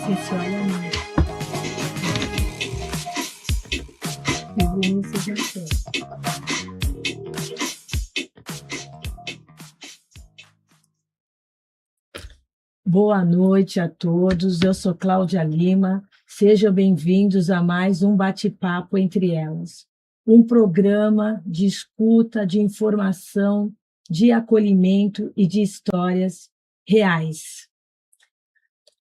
você se olha muito. Boa noite a todos, eu sou Cláudia Lima, sejam bem-vindos a mais um Bate-Papo Entre Elas, um programa de escuta, de informação, de acolhimento e de histórias reais.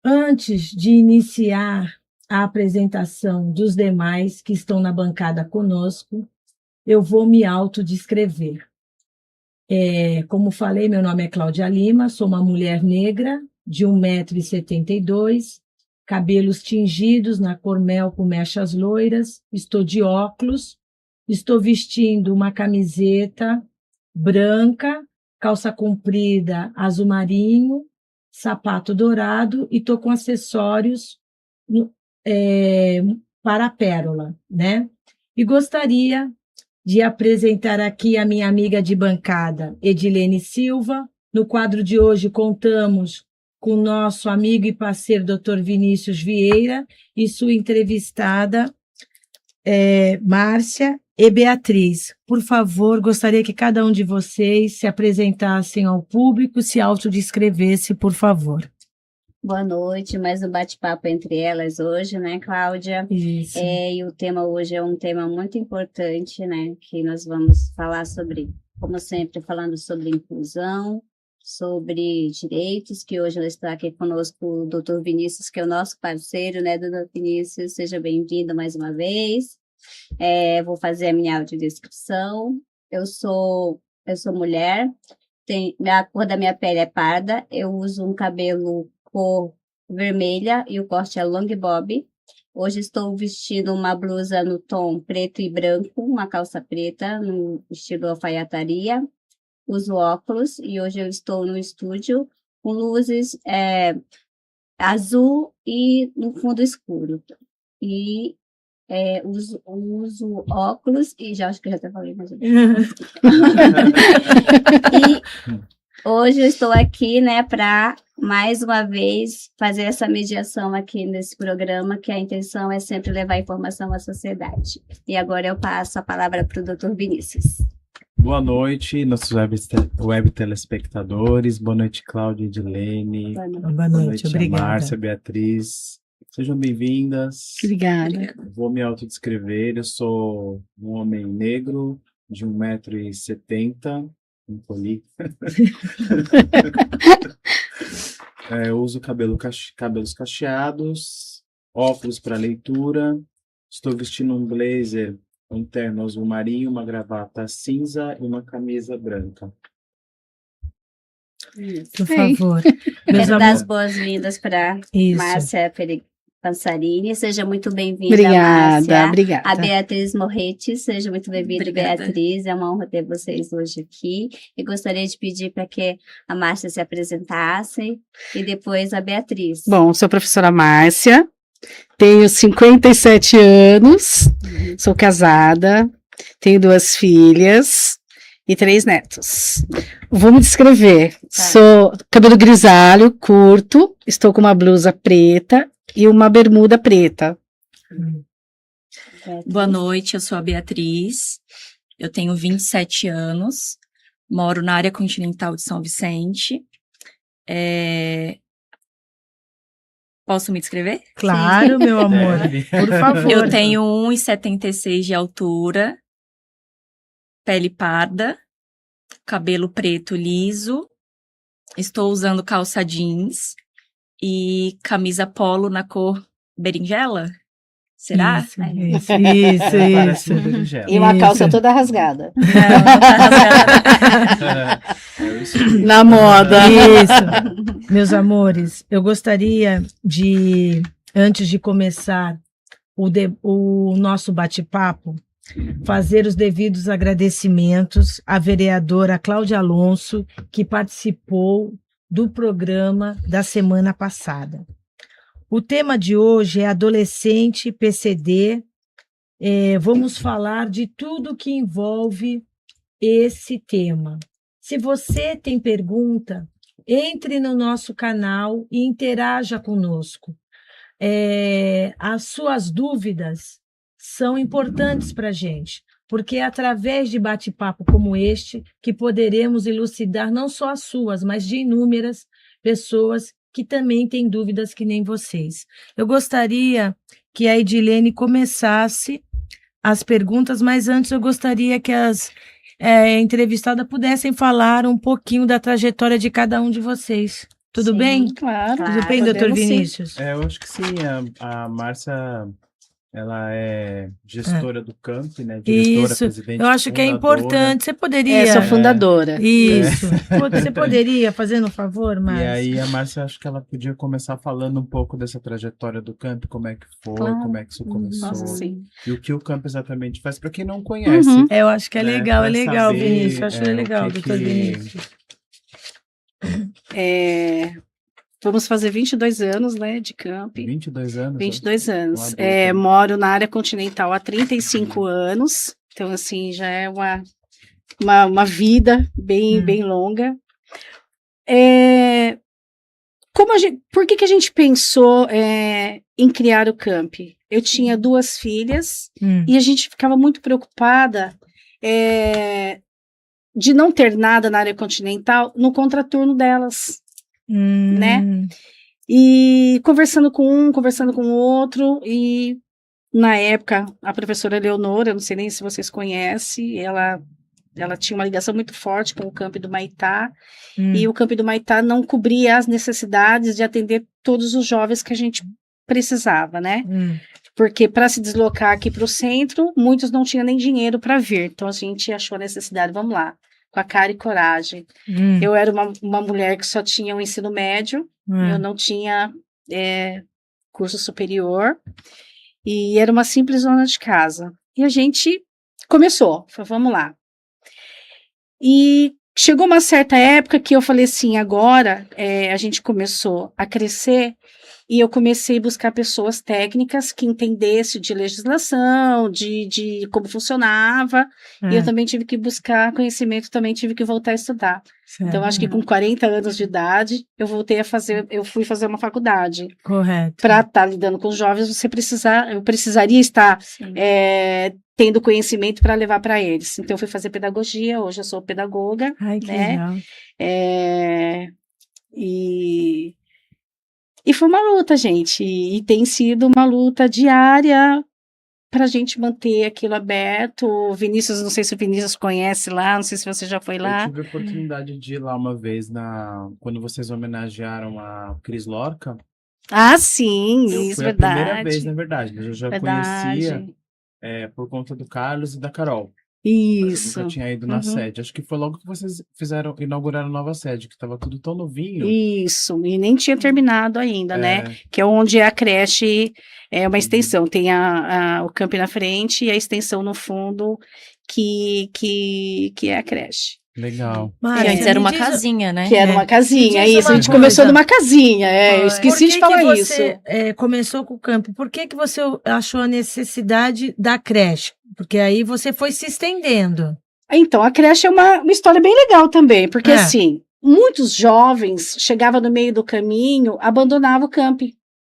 Antes de iniciar a apresentação dos demais que estão na bancada conosco, eu vou me autodescrever. Como falei, meu nome é Cláudia Lima, sou uma mulher negra de 1,72 m, cabelos tingidos na cor mel com mechas loiras, estou de óculos, estou vestindo uma camiseta branca, calça comprida azul marinho, sapato dourado e estou com acessórios para a pérola, né? E gostaria de apresentar aqui a minha amiga de bancada, Edilene Silva. No quadro de hoje contamos com o nosso amigo e parceiro, Dr. Vinícius Vieira, e sua entrevistada, Márcia e Beatriz. Por favor, gostaria que cada um de vocês se apresentassem ao público, se autodescrevesse, por favor. Boa noite, mais um bate-papo entre elas hoje, né, Cláudia? Isso. E o tema hoje é um tema muito importante, né, que nós vamos falar sobre, como sempre, falando sobre inclusão, sobre direitos, que hoje está aqui conosco o Dr. Vinícius, que é o nosso parceiro, né, Dr. Vinícius? Seja bem-vindo mais uma vez. Vou fazer a minha audiodescrição. Eu sou mulher, a cor da minha pele é parda, eu uso um cabelo cor vermelha e o corte é long bob. Hoje estou vestindo uma blusa no tom preto e branco, uma calça preta no estilo alfaiataria. Uso óculos e hoje eu estou no estúdio com luzes azul e no fundo escuro. E uso óculos e já acho que eu já até falei mais ou menos. E hoje eu estou aqui, né, para mais uma vez fazer essa mediação aqui nesse programa, que a intenção é sempre levar informação à sociedade. E agora eu passo a palavra para o Dr. Vinícius. Boa noite, nossos web telespectadores. Boa noite, Cláudia e Edilene. Boa noite, obrigada. Márcia, Beatriz. Sejam bem-vindas. Obrigada. Vou me autodescrever. Eu sou um homem negro de 1,70 m, um poli. Eu uso cabelos cacheados, óculos para leitura. Estou vestindo um blazer, um terno azul marinho, uma gravata cinza e uma camisa branca. Por favor. Quero dar as boas-vindas para Márcia Pansarini. Seja muito bem-vinda, Márcia. Obrigada. A Beatriz Morretti, seja muito bem-vinda, Beatriz. É uma honra ter vocês hoje aqui. E gostaria de pedir para que a Márcia se apresentasse e depois a Beatriz. Bom, sou a professora Márcia, tenho 57 anos, sou casada, tenho 2 filhas e 3 netos. Vou me descrever. Tá. Sou cabelo grisalho, curto, estou com uma blusa preta e uma bermuda preta. Boa noite, eu sou a Beatriz, eu tenho 27 anos, moro na área continental de São Vicente. Posso me descrever? Claro, meu amor, por favor. Eu tenho 1,76 de altura, pele parda, cabelo preto liso, estou usando calça jeans e camisa polo na cor berinjela? Será? Isso. E uma calça toda rasgada. Não tá rasgada. Na moda. Isso. Meus amores, eu gostaria de, antes de começar o nosso bate-papo, fazer os devidos agradecimentos à vereadora Cláudia Alonso, que participou do programa da semana passada. O tema de hoje é adolescente, PCD. Vamos falar de tudo que envolve esse tema. Se você tem pergunta, entre no nosso canal e interaja conosco. as suas dúvidas são importantes para a gente, porque é através de bate-papo como este que poderemos elucidar não só as suas, mas de inúmeras pessoas que também têm dúvidas que nem vocês. Eu gostaria que a Edilene começasse as perguntas, mas antes eu gostaria que as entrevistadas pudessem falar um pouquinho da trajetória de cada um de vocês. Tudo Sim, bem? Claro. Tudo bem, doutor podemos sim. Vinícius? Eu acho que sim, a Márcia, ela é gestora do Camp, né? Diretora, Isso, presidente, eu acho que é fundadora. importante. Você poderia. Sou fundadora. Isso. Você poderia, fazendo um favor, E Márcia? aí a Márcia, acho que ela podia começar falando um pouco dessa trajetória do Camp, como é que foi, Claro. como é que isso começou, Nossa, sim. e o que o Camp exatamente faz, para quem não conhece. Uhum. Eu acho que é né, legal, pra saber, Vinícius. Eu acho o legal, que doutor que- Vinícius. Vamos fazer 22 anos, né, de Camp. 22 anos. 22 anos. Um adulto. Moro na área continental há 35 anos, então, assim, já é uma vida bem longa. Por que a gente pensou em criar o Camp? Eu tinha 2 filhas e a gente ficava muito preocupada de não ter nada na área continental no contraturno delas. Né? E conversando com um, conversando com o outro, e na época a professora Leonora, eu não sei nem se vocês conhecem, ela tinha uma ligação muito forte com o Camp do Maitá, e o Camp do Maitá não cobria as necessidades de atender todos os jovens que a gente precisava, né? Porque para se deslocar aqui para o centro, muitos não tinham nem dinheiro para vir, então a gente achou a necessidade, vamos lá, com a cara e coragem. Eu era uma mulher que só tinha o ensino médio, eu não tinha curso superior, e era uma simples dona de casa. E a gente começou, falou, vamos lá. E chegou uma certa época que eu falei assim, agora a gente começou a crescer, e eu comecei a buscar pessoas técnicas que entendessem de legislação, de como funcionava, e eu também tive que buscar conhecimento, também tive que voltar a estudar. Então, acho que com 40 anos de idade, eu fui fazer uma faculdade. Correto. Para estar lidando com os jovens, eu precisaria estar tendo conhecimento para levar para eles. Então, eu fui fazer pedagogia, hoje eu sou pedagoga. Ai, que né? legal. E foi uma luta, gente, e tem sido uma luta diária para a gente manter aquilo aberto. O Vinícius, não sei se o Vinícius conhece lá, não sei se você já foi lá. Eu tive a oportunidade de ir lá uma vez, quando vocês homenagearam a Cris Lorca. Ah, sim, Eu isso, fui verdade. a primeira vez, na verdade, mas eu já conhecia por conta do Carlos e da Carol. Isso. Eu nunca tinha ido na sede. Acho que foi logo que vocês inauguraram a nova sede, que estava tudo tão novinho. Isso, e nem tinha terminado ainda, né? Que é onde a creche é uma extensão. Tem o camp na frente e a extensão no fundo, que é a creche. Legal. E antes era uma casinha, né? Que era uma casinha, Me diz isso. A uma gente começou coisa. numa casinha, eu esqueci de falar isso. Você começou com o campo? Por que você achou a necessidade da creche? Porque aí você foi se estendendo. Então, a creche é uma história bem legal também, porque assim, muitos jovens chegavam no meio do caminho, abandonavam o camp,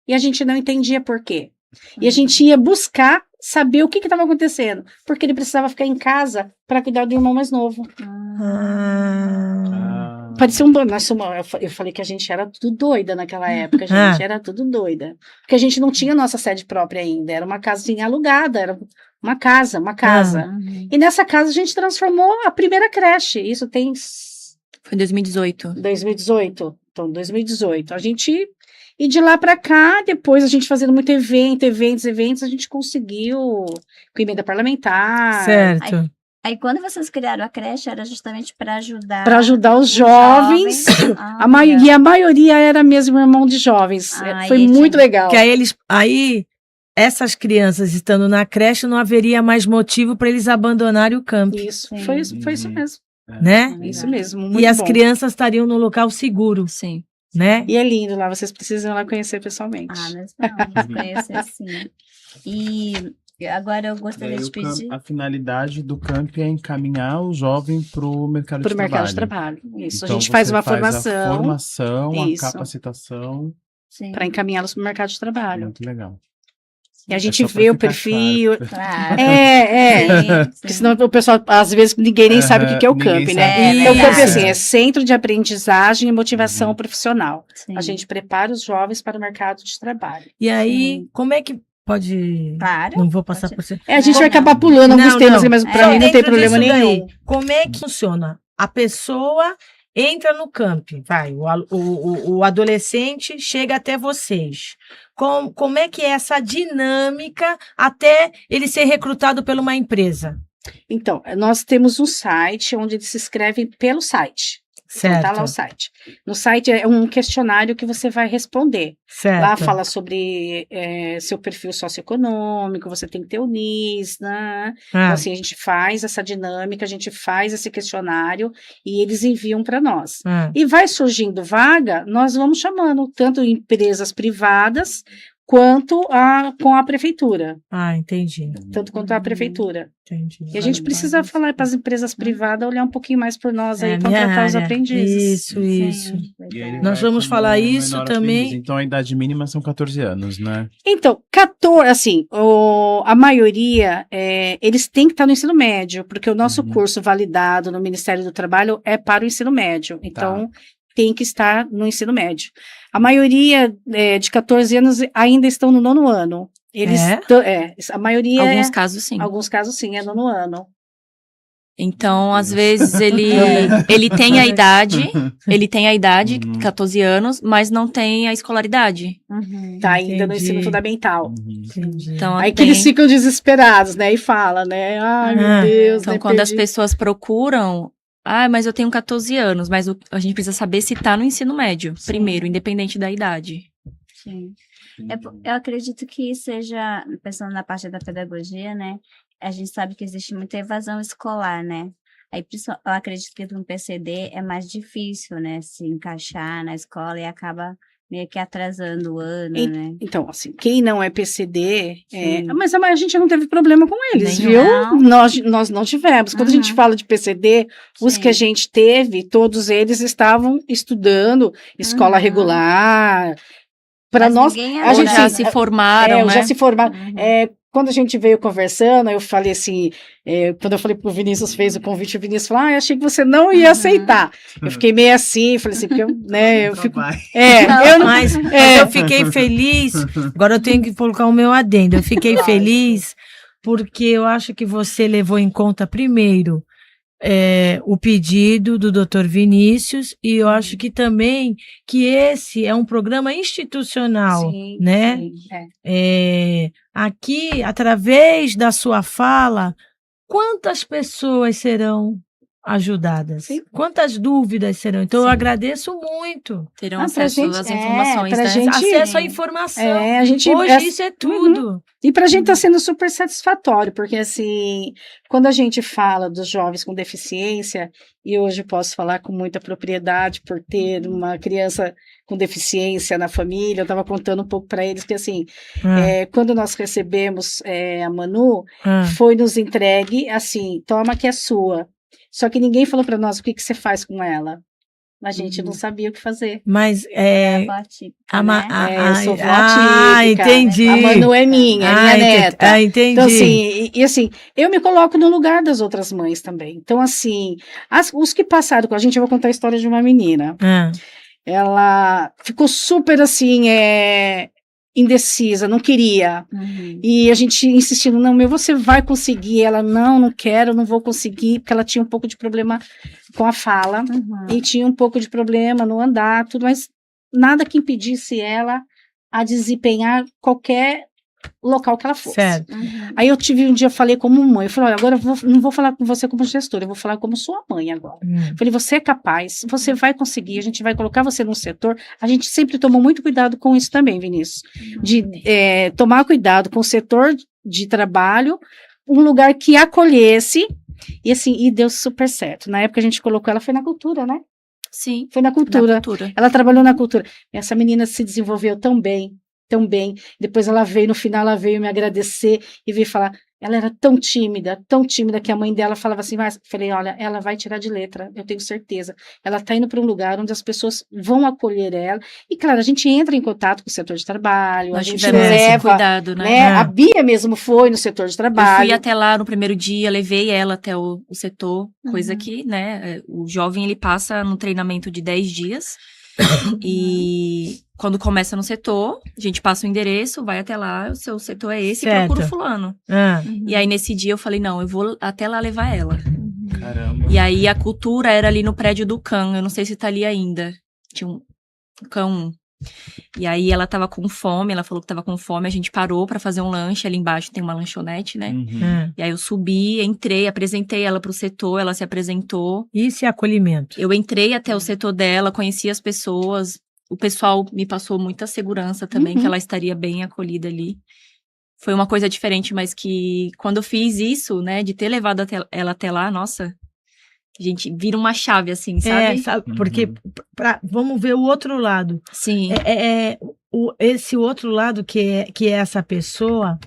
e a gente não entendia por quê. E a gente ia buscar saber o que estava acontecendo, porque ele precisava ficar em casa para cuidar do irmão mais novo. Parecia eu falei que a gente era tudo doida naquela época, a gente era tudo doida, porque a gente não tinha nossa sede própria ainda, era uma casinha alugada, era uma casa. E nessa casa a gente transformou a primeira creche, isso tem... Foi 2018. 2018, então 2018, a gente... E de lá para cá, depois a gente fazendo muito eventos, a gente conseguiu com emenda parlamentar. Certo. Aí quando vocês criaram a creche, era justamente para ajudar... Para ajudar os jovens. A maioria era mesmo irmão de jovens. Foi muito legal. Que aí essas crianças estando na creche, não haveria mais motivo para eles abandonarem o campo. Isso, foi isso mesmo. Né? Isso mesmo, muito E as bom. crianças estariam no local seguro. Sim. Né? E é lindo lá, vocês precisam lá conhecer pessoalmente. Nós vamos conhecer sim. E agora eu gostaria de pedir... A finalidade do camp é encaminhar o jovem para o mercado de trabalho. Mercado de trabalho, isso. Então, a gente faz uma a formação. formação, a capacitação. Sim. para encaminhá-los para o mercado de trabalho. Muito legal. E a gente só pra vê o ficar perfil. Claro. Porque Sim. senão o pessoal, às vezes, ninguém nem sabe o que é o Ninguém CAMP, sabe né? o que é. Então, o CAMP, Isso. assim, é Centro de Aprendizagem e Motivação Uhum. Profissional. Sim. A gente prepara os jovens para o mercado de trabalho. E aí, Sim. como é que pode... Claro. Não vou passar Pode- por você. A gente Não, vai não. acabar pulando alguns Não, temas, não. mas para É. mim não tem Dentro problema disso daí, nenhum. como é que funciona? A pessoa entra no camp, o adolescente chega até vocês. Como é que é essa dinâmica até ele ser recrutado por uma empresa? Então, nós temos um site onde eles se inscrevem pelo site. Então, tá lá o site. No site é um questionário que você vai responder. Certo. Lá fala sobre seu perfil socioeconômico, você tem que ter o NIS, né? Então, assim, a gente faz essa dinâmica, a gente faz esse questionário e eles enviam para nós. E vai surgindo vaga, nós vamos chamando tanto empresas privadas quanto com a prefeitura. Entendi. Tanto quanto a prefeitura. Entendi. E a gente precisa falar para as empresas privadas olhar um pouquinho mais por nós aí, É a minha contratar os área. aprendizes. Isso. E aí ele Nós vai vamos como falar isso menor também. aprendiz. Então a idade mínima são 14 anos, né? Então, 14, assim, a maioria, eles têm que estar no ensino médio, porque o nosso curso validado no Ministério do Trabalho é para o ensino médio. Então, tem que estar no ensino médio. A maioria de 14 anos ainda estão no 9º ano. Eles a maioria Alguns casos, sim. Alguns casos, sim, é 9º ano. Então, às vezes, ele tem a idade, 14 anos, mas não tem a escolaridade. Tá ainda no Entendi. ensino fundamental. Entendi. Então, Aí que eles ficam desesperados, né? E falam, né? Ai, meu Deus, Então, né, quando as perdi. pessoas procuram, mas eu tenho 14 anos, mas a gente precisa saber se tá no ensino médio, primeiro, independente da idade. Sim. Eu acredito que seja, pensando na parte da pedagogia, né? A gente sabe que existe muita evasão escolar, né? Aí, eu acredito que no PCD é mais difícil, né? Se encaixar na escola e acaba meio que atrasando o ano, né? Então, assim, quem não é PCD, Sim. mas a gente não teve problema com eles, Nenhum. viu? Nós não tivemos. Quando a gente fala de PCD, os Sim. que a gente teve, todos eles estavam estudando escola regular. Para Mas nós, ninguém a Ou gente já se formaram, né? já se formaram. Uhum. Quando a gente veio conversando, eu falei assim, quando eu falei pro Vinícius, fez o convite, o Vinícius falou, eu achei que você não ia aceitar. Eu fiquei meio assim, falei assim, porque eu fico... Mas eu fiquei feliz. Agora eu tenho que colocar o meu adendo. Eu fiquei feliz porque eu acho que você levou em conta primeiro o pedido do Dr. Vinícius e eu acho que também que esse é um programa institucional, Sim, né? sim, Aqui, através da sua fala, quantas pessoas serão ajudadas? Sim. Quantas dúvidas serão? Então, eu Sim. agradeço muito. Terão pra acesso gente- às informações, pra né? gente- Acesso à informação. a gente... Hoje isso é tudo. E para a gente está sendo super satisfatório, porque assim, quando a gente fala dos jovens com deficiência, e hoje eu posso falar com muita propriedade por ter uma criança com deficiência na família, eu estava contando um pouco para eles que assim, quando nós recebemos a Manu, foi nos entregue assim, toma que é sua. Só que ninguém falou para nós o que você faz com ela. A gente não sabia o que fazer. Mas Eu sou vó típica. Entendi. A Manu é minha, é minha neta. Entendi. Então, assim, assim, eu me coloco no lugar das outras mães também. Então, assim, os que passaram com a gente, eu vou contar a história de uma menina. Ela ficou super, assim, indecisa, não queria. E a gente insistindo, não, você vai conseguir. Ela, não quero, não vou conseguir, porque ela tinha um pouco de problema com a fala e tinha um pouco de problema no andar, tudo, mas nada que impedisse ela a desempenhar qualquer local que ela fosse. Certo. Aí eu tive um dia, falei como mãe, eu falei, olha, agora não vou falar com você como gestora, eu vou falar como sua mãe agora. Falei, você é capaz, você vai conseguir, a gente vai colocar você num setor, a gente sempre tomou muito cuidado com isso também, Vinícius, de tomar cuidado com o setor de trabalho, um lugar que acolhesse, e assim, e deu super certo. Na época a gente colocou ela, foi na cultura, né? Sim. Foi na cultura. Ela trabalhou na cultura. Essa menina se desenvolveu tão bem, tão bem. Depois ela veio, no final ela veio me agradecer e veio falar, ela era tão tímida, que a mãe dela falava assim, mas falei, olha, ela vai tirar de letra, eu tenho certeza. Ela está indo para um lugar onde as pessoas vão acolher ela. E, claro, a gente entra em contato com o setor de trabalho, a Nós gente tivemos esse leva, cuidado, né? né? A Bia mesmo foi no setor de Eu trabalho. fui até lá no primeiro dia, levei ela até o setor, coisa que, né, o jovem ele passa num treinamento de 10 dias. E quando começa no setor, a gente passa o endereço, vai até lá, o seu setor é esse, e Certo. procura o fulano. Ah, E aí nesse dia eu falei, não, eu vou até lá levar ela. Caramba. E aí a cultura era ali no prédio do CAN, eu não sei se tá ali ainda. Tinha um CAN 1. E aí ela tava com fome, ela falou que tava com fome, a gente parou pra fazer um lanche, ali embaixo tem uma lanchonete, né? ah. E aí eu subi, entrei, apresentei ela pro setor, ela se apresentou. Isso é acolhimento. Eu entrei até o setor dela, conheci as pessoas, o pessoal me passou muita segurança também, que ela estaria bem acolhida ali. Foi uma coisa diferente, mas que quando eu fiz isso, né, de ter levado ela até lá, nossa, a gente vira uma chave, assim, sabe? Porque vamos ver o outro lado. Sim. Esse outro lado que é essa pessoa,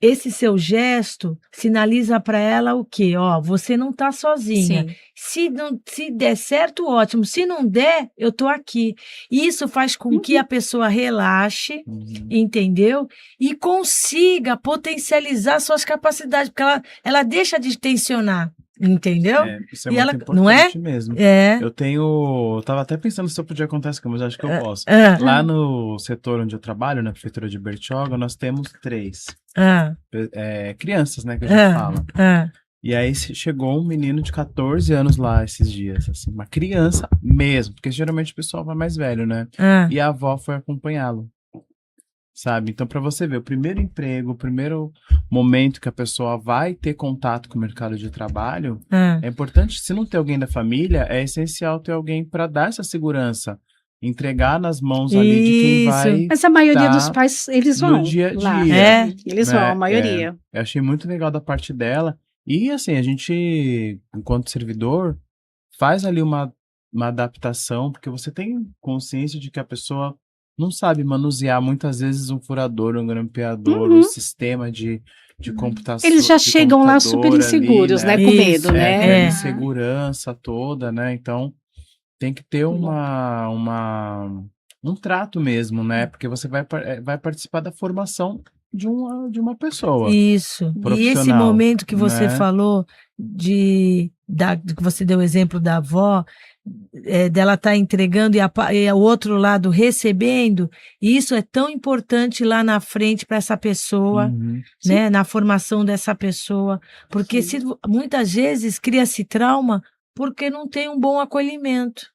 esse seu gesto sinaliza para ela o quê? Ó, você não tá sozinha. Sim. Se der certo, ótimo. Se não der, eu tô aqui. Isso faz com que a pessoa relaxe, entendeu? E consiga potencializar suas capacidades, porque ela deixa de tensionar, entendeu? Isso é E muito ela, importante não é? mesmo. É. Eu tava até pensando se eu podia contar isso, mas acho que eu posso. Lá no setor onde eu trabalho, na prefeitura de Bertioga, nós temos 3 crianças, né, que a gente fala. E aí chegou um menino de 14 anos lá esses dias, assim, uma criança mesmo, porque geralmente o pessoal vai mais velho, né? E a avó foi acompanhá-lo, sabe? Então, para você ver, o primeiro emprego, o primeiro momento que a pessoa vai ter contato com o mercado de trabalho, é importante, se não ter alguém da família, é essencial ter alguém para dar essa segurança, entregar nas mãos ali de quem vai. Mas a maioria dos pais, eles vão no dia a lá. dia. Eles vão, a maioria. Eu achei muito legal da parte dela. E assim, a gente, enquanto servidor, faz ali uma adaptação, porque você tem consciência de que a pessoa não sabe manusear muitas vezes um furador, um grampeador, um sistema de computação. Eles já chegam lá super inseguros, ali, né? Com medo, né? Aquela insegurança toda, né? Então, tem que ter um trato mesmo, né? Porque você vai participar da formação de uma pessoa. Isso. E esse momento que você falou que você deu o exemplo da avó, dela estar entregando e o outro lado recebendo, e isso é tão importante lá na frente para essa pessoa, né? Na formação dessa pessoa. Porque muitas vezes cria-se trauma porque não tem um bom acolhimento.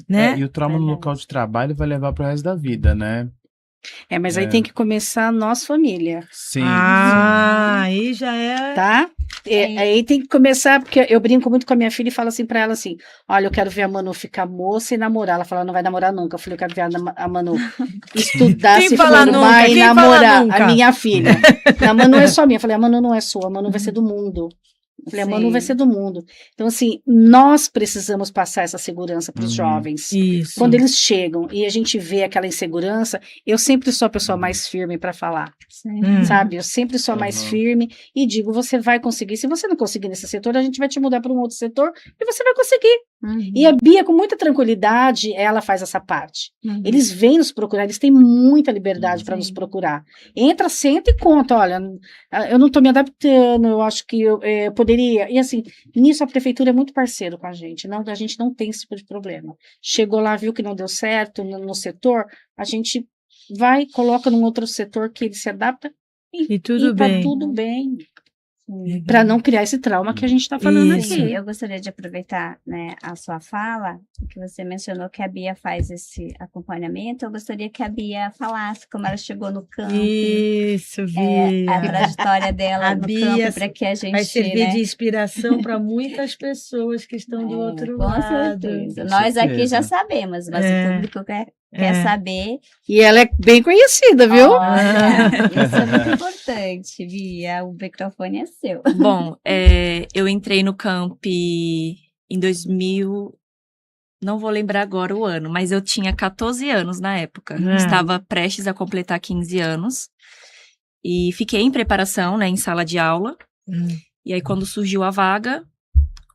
Né? E o trauma no local de trabalho vai levar para o resto da vida, né? Mas aí tem que começar a nossa família. Sim. Aí já é. Tá? Aí tem que começar, porque eu brinco muito com a minha filha e falo assim pra ela assim: olha, eu quero ver a Manu ficar moça e namorar. Ela fala, não vai namorar nunca. Eu falei, eu quero ver a Manu estudar, se formar e namorar. A minha filha. A Manu é só minha. Eu falei, a Manu não é sua, a Manu vai ser do mundo. Eu falei, a Manu vai ser do mundo. Então, assim, nós precisamos passar essa segurança para os jovens. Isso. Quando eles chegam e a gente vê aquela insegurança, eu sempre sou a pessoa mais firme para falar. Sabe? Eu sempre sou a mais firme e digo, você vai conseguir. Se você não conseguir nesse setor, a gente vai te mudar para um outro setor e você vai conseguir. E a Bia, com muita tranquilidade, ela faz essa parte. Eles vêm nos procurar, eles têm muita liberdade para nos procurar. Entra, senta e conta, olha, eu não estou me adaptando, eu acho que eu poderia. E assim, nisso a prefeitura é muito parceiro com a gente não tem esse tipo de problema. Chegou lá, viu que não deu certo no setor, a gente vai, coloca num outro setor que ele se adapta e tudo tá bem. Tudo bem. Para não criar esse trauma que a gente está falando aqui. Eu gostaria de aproveitar, né, a sua fala, que você mencionou que a Bia faz esse acompanhamento. Eu gostaria que a Bia falasse como ela chegou no campo. Isso, Bia. A trajetória dela no campo, para que a gente vai servir de inspiração para muitas pessoas que estão do outro lado. Com certeza. Nós aqui já sabemos, mas o público quer saber. E ela é bem conhecida, viu? Isso é muito importante, Bia. O microfone é seu. Bom, eu entrei no camp em não vou lembrar agora o ano, mas eu tinha 14 anos na época. Ah. Estava prestes a completar 15 anos. E fiquei em preparação, né, em sala de aula. E aí, quando surgiu a vaga,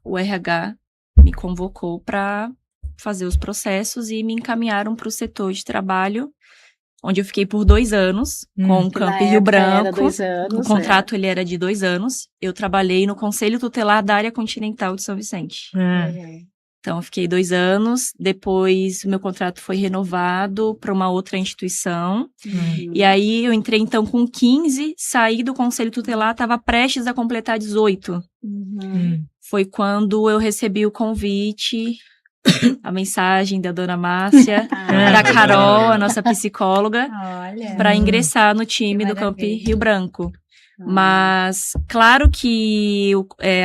o RH me convocou para fazer os processos e me encaminharam para o setor de trabalho, onde eu fiquei por 2 anos, com o Que na Campo Rio época era Branco. 2 anos. O contrato ele era de 2 anos. Eu trabalhei no Conselho Tutelar da Área Continental de São Vicente. Então, eu fiquei 2 anos. Depois, o meu contrato foi renovado para uma outra instituição. E aí, eu entrei, então, com 15, saí do Conselho Tutelar, estava prestes a completar 18. Foi quando eu recebi o convite, a mensagem da dona Márcia, da Carol, a nossa psicóloga, Olha. para ingressar no time Que do Campo maravilha. Rio Branco. Mas, claro que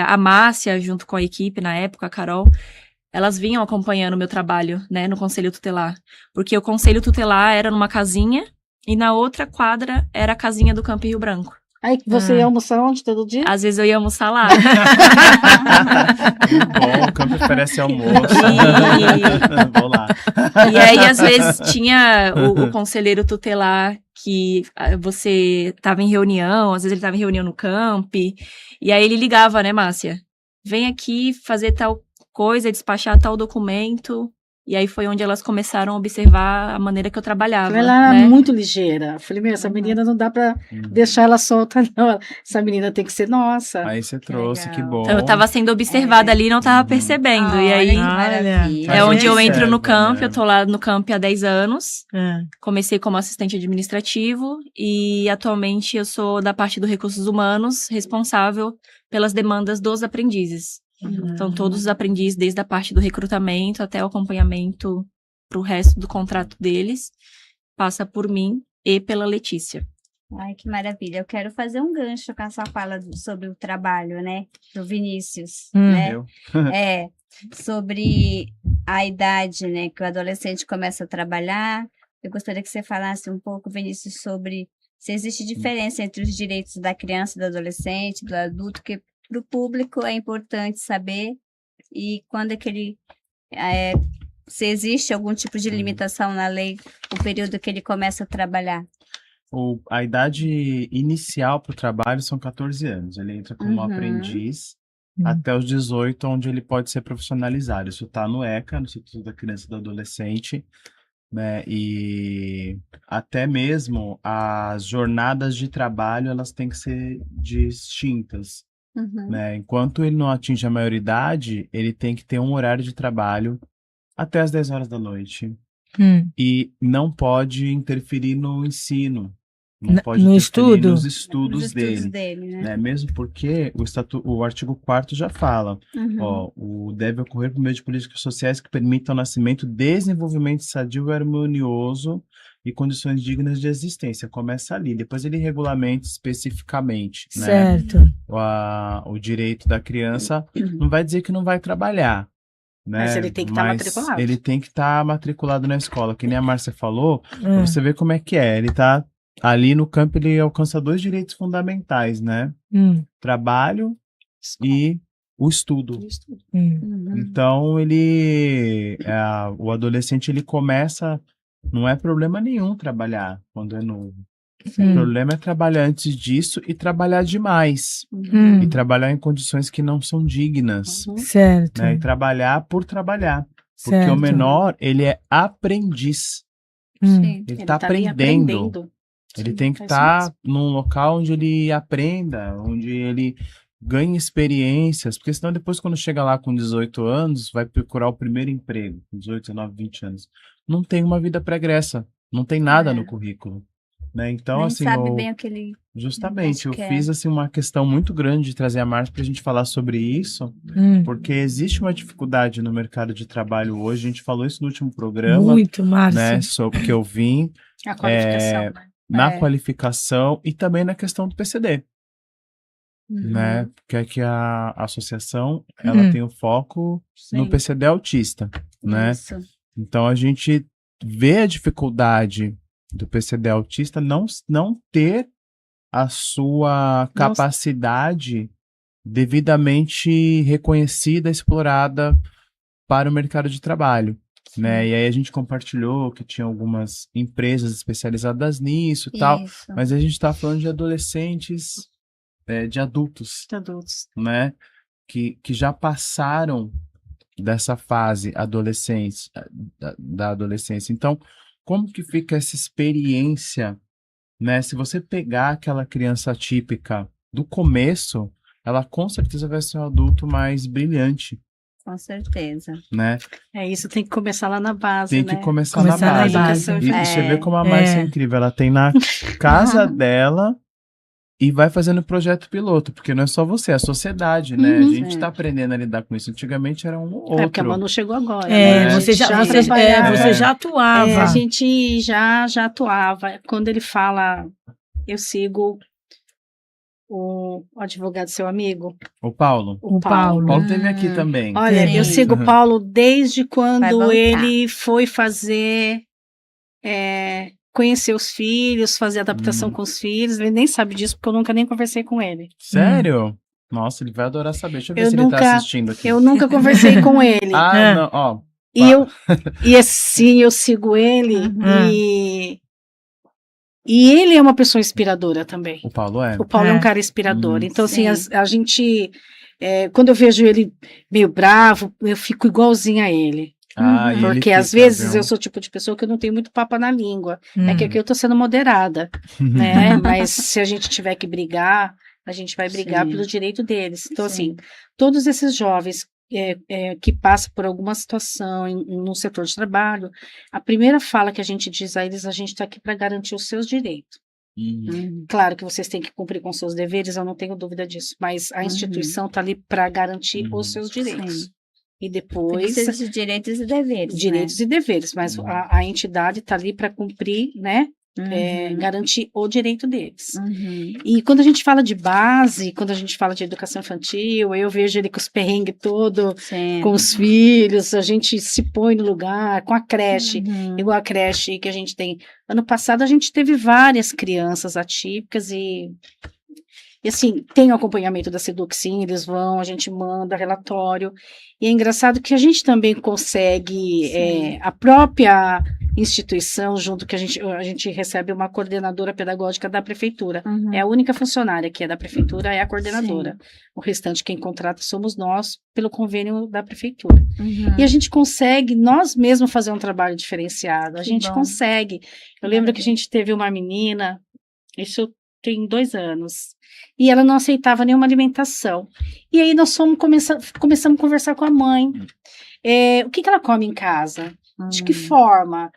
a Márcia, junto com a equipe na época, a Carol, elas vinham acompanhando o meu trabalho, né, no Conselho Tutelar. Porque o Conselho Tutelar era numa casinha e na outra quadra era a casinha do Campo Rio Branco. Aí você ia almoçar onde todo dia? Às vezes eu ia almoçar lá. Bom, o campo oferece almoço. Vou lá. E aí, às vezes, tinha o conselheiro tutelar que você estava em reunião, às vezes ele estava em reunião no camp, e aí ele ligava, né, Márcia? Vem aqui fazer tal coisa, despachar tal documento. E aí foi onde elas começaram a observar a maneira que eu trabalhava. Ela né? era muito ligeira. Eu falei, essa menina não dá pra deixar ela solta, não. Essa menina tem que ser nossa. Aí você trouxe, legal. que bom. Então eu tava sendo observada ali e não tava percebendo. E aí Que maravilha. é onde eu Mas entro no observa, camp, né? eu tô lá no camp há 10 anos. Comecei como assistente administrativo e atualmente eu sou da parte do recursos humanos, responsável pelas demandas dos aprendizes. Então, todos os aprendizes, desde a parte do recrutamento até o acompanhamento para o resto do contrato deles, passa por mim e pela Letícia. Ai, que maravilha. Eu quero fazer um gancho com a sua fala sobre o trabalho, né? Do Vinícius, né? Eu? Sobre a idade, né? Que o adolescente começa a trabalhar. Eu gostaria que você falasse um pouco, Vinícius, sobre se existe diferença entre os direitos da criança, do adolescente, do adulto, que para o público é importante saber, e quando é que ele se existe algum tipo de limitação na lei, o período que ele começa a trabalhar. A idade inicial para o trabalho são 14 anos. Ele entra como aprendiz até os 18, onde ele pode ser profissionalizado. Isso está no ECA, no Instituto da Criança e do Adolescente, né? E até mesmo as jornadas de trabalho, elas têm que ser distintas. Né? Enquanto ele não atinge a maioridade, ele tem que ter um horário de trabalho até as 10 horas da noite. E não pode interferir no ensino. Não pode no interferir estudo? nos estudos dele. Né? Né? Mesmo porque o artigo 4º já fala, deve ocorrer por meio de políticas sociais que permitam o nascimento, desenvolvimento sadio e harmonioso e condições dignas de existência. Começa ali, depois ele regulamenta especificamente, né? Certo. O direito da criança. Não vai dizer que não vai trabalhar, né? Mas ele tem que estar matriculado. Ele tem que estar matriculado na escola, que nem a Márcia falou, pra você ver como é que é. Ele tá ali no campo, ele alcança 2 direitos fundamentais, né? Trabalho e o estudo. Então, o adolescente, ele começa, não é problema nenhum trabalhar quando é novo. O problema é trabalhar antes disso e trabalhar demais. E trabalhar em condições que não são dignas. Certo. Né? E trabalhar por trabalhar. Porque Certo. o menor, ele é aprendiz. Ele está tá ali aprendendo. Ele Sim, tem que é isso estar num local onde ele aprenda, onde ele ganhe experiências, porque senão depois quando chega lá com 18 anos, vai procurar o primeiro emprego, com 18, 19, 20 anos. Não tem uma vida pregressa, não tem nada no currículo. Né? Então, Nem assim, sabe bem o que ele justamente, eu quer. fiz assim, uma questão muito grande de trazer a Márcia para a gente falar sobre isso, porque existe uma dificuldade no mercado de trabalho hoje, a gente falou isso no último programa, Muito, Márcia. né, sobre que eu vim, A qualificação, né? na qualificação e também na questão do PCD, né? Porque é que a associação, ela tem o foco no PCD autista, né? Isso. Então, a gente vê a dificuldade do PCD autista não ter a sua capacidade devidamente reconhecida, explorada para o mercado de trabalho, né? E aí a gente compartilhou que tinha algumas empresas especializadas nisso e tal, Isso. mas a gente está falando de adolescentes, de adultos, De adultos. né? Que já passaram dessa fase da adolescência. Então, como que fica essa experiência, né? Se você pegar aquela criança típica do começo, ela com certeza vai ser um adulto mais brilhante, Com certeza. né? Isso tem que começar lá na base, Tem né? que começar Começar na na base. base. E você vê como a É. Márcia é incrível. Ela tem na casa dela e vai fazendo projeto piloto, porque não é só você, é a sociedade, né? A gente Sim. tá aprendendo a lidar com isso. Antigamente era um ou outro. É porque a Manu chegou agora. É, né? né? você já trabalhava. você já atuava. A gente já atuava. Quando ele fala, eu sigo o advogado seu amigo, O Paulo. O Paulo. O Paulo teve aqui também. Olha, Sim. eu sigo o Paulo desde Vai quando voltar. ele foi fazer, conhecer os filhos, fazer adaptação com os filhos. Ele nem sabe disso, porque eu nunca nem conversei com ele. Sério? Nossa, ele vai adorar saber. Deixa eu ver Eu se ele tá nunca- assistindo aqui. Eu nunca conversei com ele. Ah, não, ó. E assim, eu sigo ele e ele é uma pessoa inspiradora também. O Paulo é. O Paulo é um É. cara inspirador. Então, assim, Sim. a gente, quando eu vejo ele meio bravo, eu fico igualzinha a ele. Ah, e ele Porque fica, às vezes viu? eu sou o tipo de pessoa que eu não tenho muito papo na língua. Hum. É que aqui eu tô sendo moderada, né? Mas se a gente tiver que brigar, a gente vai brigar Sim. pelo direito deles. Então, Sim. assim, todos esses jovens que passam por alguma situação no setor de trabalho, a primeira fala que a gente diz a eles, a gente está aqui para garantir os seus direitos. Uhum. Claro que vocês têm que cumprir com seus deveres, eu não tenho dúvida disso, mas a instituição está ali para garantir os seus direitos. Sim. E depois Precisa de direitos e deveres. direitos e deveres, mas a entidade está ali para cumprir, né? Né? Garantir o direito deles. Uhum. E quando a gente fala de base, quando a gente fala de educação infantil, eu vejo ele com os perrengues todo, Sim. com os filhos, a gente se põe no lugar, com a creche, Uhum. igual a creche que a gente tem. Ano passado a gente teve várias crianças atípicas e assim, tem o acompanhamento da Seduc, sim, eles vão, a gente manda relatório. E é engraçado que a gente também consegue, Sim. a própria instituição, junto que a gente recebe uma coordenadora pedagógica da prefeitura. Uhum. É a única funcionária que é da prefeitura, é a coordenadora. O restante, quem contrata, somos nós, pelo convênio da prefeitura. Uhum. E a gente consegue, nós mesmos, fazer um trabalho diferenciado. A Que gente bom. consegue. Eu lembro que a gente teve uma menina, isso tem 2 anos, e ela não aceitava nenhuma alimentação. E aí nós começamos a conversar com a mãe. O que ela come em casa? De que forma?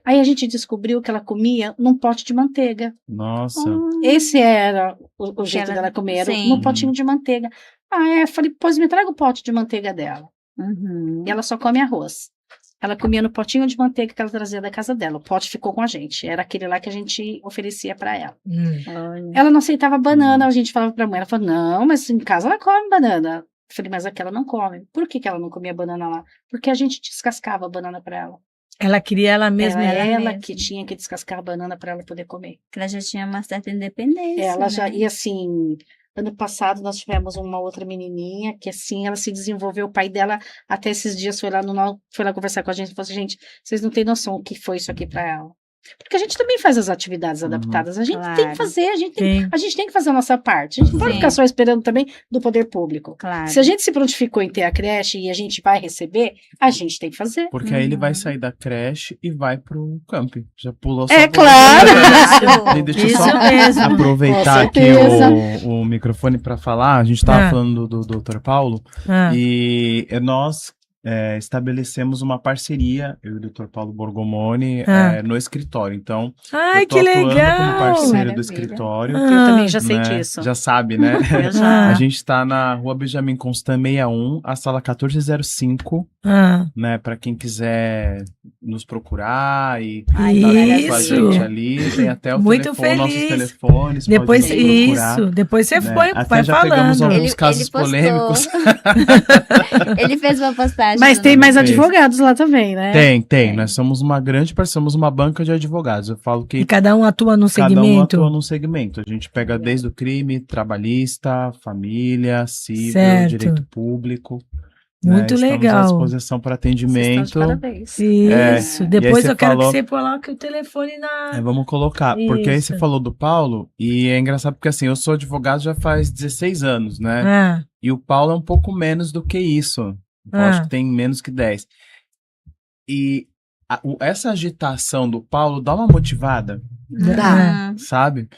Aí a gente descobriu que ela comia num pote de manteiga. Nossa. Esse era o jeito ela- dela comer, era sim. num potinho de manteiga. Falei, pois me traga o pote de manteiga dela. Uhum. E ela só come arroz. Ela comia no potinho de manteiga que ela trazia da casa dela. O pote ficou com a gente. Era aquele lá que a gente oferecia para ela. Olha. Ela não aceitava banana. A gente falava para a mãe. Ela falou, não, mas em casa ela come banana. Eu falei, mas aquela não come. Por que ela não comia banana lá? Porque a gente descascava a banana para ela. Ela queria ela mesma. Era ela mesma. que tinha que descascar a banana para ela poder comer. Que ela já tinha uma certa independência. Ela já, né? e assim, ano passado nós tivemos uma outra menininha que assim, ela se desenvolveu, o pai dela até esses dias foi lá conversar com a gente e falou assim, gente, vocês não têm noção o que foi isso aqui para ela. Porque a gente também faz as atividades adaptadas, a gente tem Claro. que fazer, a gente Sim. tem que fazer a nossa parte, a gente não pode Sim. ficar só esperando também do poder público. Claro. Se a gente se prontificou em ter a creche e a gente vai receber, a gente tem que fazer. Porque aí ele vai Uhum. sair da creche e vai pro camping. Já pulou É só claro. E deixa eu Isso só mesmo. aproveitar Com aqui certeza. o microfone para falar. A gente estava Ah. falando do Dr. Paulo Ah, e nós estabelecemos uma parceria, eu e o Dr. Paulo Borgomoni, Ah. no escritório. Então, Ai, eu tô que atuando como legal! parceiro do Maravilha. escritório. Eu também já sei né? disso. Já sabe, né? Eu já. A gente está na Rua Benjamin Constant 61, a sala 1405, Ah, né? Para quem quiser nos procurar e Ai, tá junto com a isso. gente ali, tem até o Muito telefone, nossos feliz. telefones, depois pode nos procurar. isso, depois você né? foi, Até vai já pegamos falando. alguns casos postou. polêmicos. Ele fez uma postagem. Mas no tem mais Fez. advogados lá também, né? Tem. Nós somos uma grande parceria, somos uma banca de advogados. Eu falo que E cada um atua num cada um segmento. atua num segmento. A gente pega desde o crime, trabalhista, família, civil, Certo. direito público. Muito Estamos à legal. disposição para Vocês estão de atendimento. parabéns. Isso. E aí Depois você eu quero falou- que você coloque o telefone na. Vamos colocar, porque aí você Isso. falou do Paulo, e é engraçado porque assim, eu sou advogado já faz 16 anos, né? Ah, E o Paulo é um pouco menos do que isso. Eu acho que tem menos que 10. E essa agitação do Paulo dá uma motivada, dá. sabe?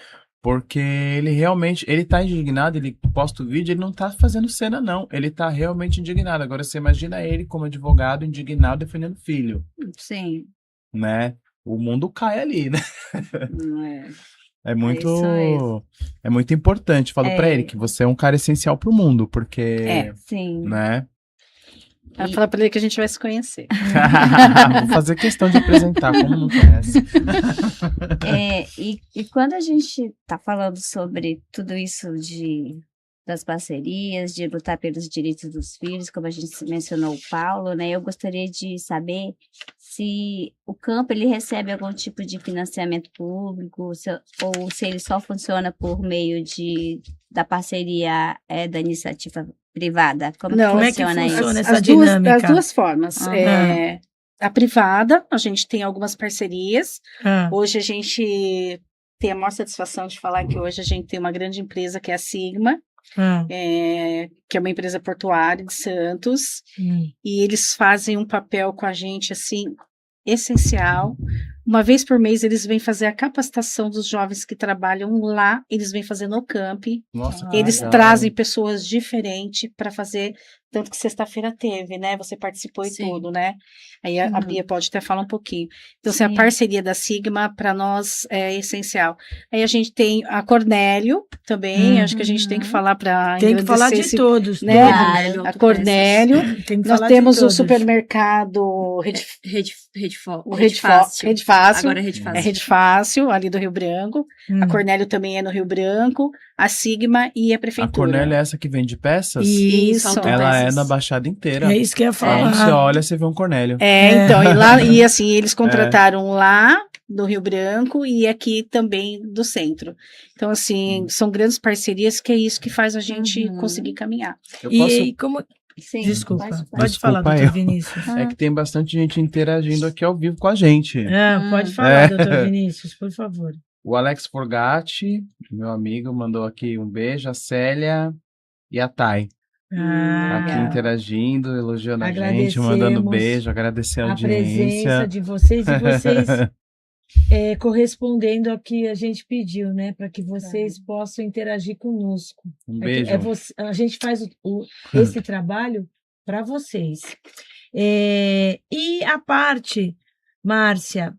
Porque ele realmente, ele tá indignado, ele posta o vídeo, ele não tá fazendo cena, não. Ele tá realmente indignado. Agora você imagina ele como advogado, indignado, defendendo o filho, Sim. né? O mundo cai ali, né? Não é. É isso muito, mesmo. é muito importante. Falo pra É. ele que você é um cara essencial pro mundo, porque, É. Sim. né? Vai falar pra ele que a gente vai se conhecer. Vou fazer questão de apresentar, como não conhece. E quando a gente está falando sobre tudo isso das parcerias, de lutar pelos direitos dos filhos, como a gente mencionou o Paulo, né? Eu gostaria de saber se o campo ele recebe algum tipo de financiamento público, ou se ele só funciona por meio da parceria da iniciativa privada. Como Não, Como é que funciona isso? funciona essa Das dinâmica? duas formas. Aham. A privada, a gente tem algumas parcerias. Ah, Hoje a gente tem a maior satisfação de falar que hoje a gente tem uma grande empresa que é a Sigma, ah, que é uma empresa portuária de Santos, e eles fazem um papel com a gente assim essencial. Uma vez por mês eles vêm fazer a capacitação dos jovens que trabalham lá, eles vêm fazer no camp. Nossa, que Eles legal. trazem pessoas diferentes para fazer, tanto que sexta-feira teve, né? Você participou e Sim. tudo, né? Aí a Bia pode até falar um pouquinho. Então, assim, a Sim. parceria da Sigma para nós é essencial. Aí a gente tem a Cornélio também, acho que a gente tem que falar para tem que falar de todos, né? todos. Claro. A Cornélio. Tem que Nós falar de temos o todos. supermercado Rede Fácil. Rede Fácil. Agora é Rede É Fácil. Rede Fácil, ali do Rio Branco. Hum. A Cornélio também é no Rio Branco. A Sigma e a A Prefeitura. Cornélia é essa que vende peças? Isso. Autopeças. Ela é na Baixada inteira. É isso que eu ia Onde falar. você olha, você vê um Cornélio. Então, e assim, eles contrataram lá do Rio Branco e aqui também do centro. Então, assim, são grandes parcerias que é isso que faz a gente conseguir caminhar. Eu E posso... aí, como. Sim. Desculpa, Pode pode falar, Desculpa doutor eu. Vinícius. É que tem bastante gente interagindo aqui ao vivo com a gente. Pode falar, É. doutor Vinícius, por favor. O Alex Forgatti, meu amigo, mandou aqui um beijo. A Célia e a Thay. Aqui Ah, interagindo, elogiando a gente, Agradecemos mandando beijo, agradecer a a presença audiência. de vocês e vocês correspondendo ao que a gente pediu, né? Para que vocês possam interagir conosco. Um beijo. A gente faz esse trabalho para vocês. E a parte, Márcia,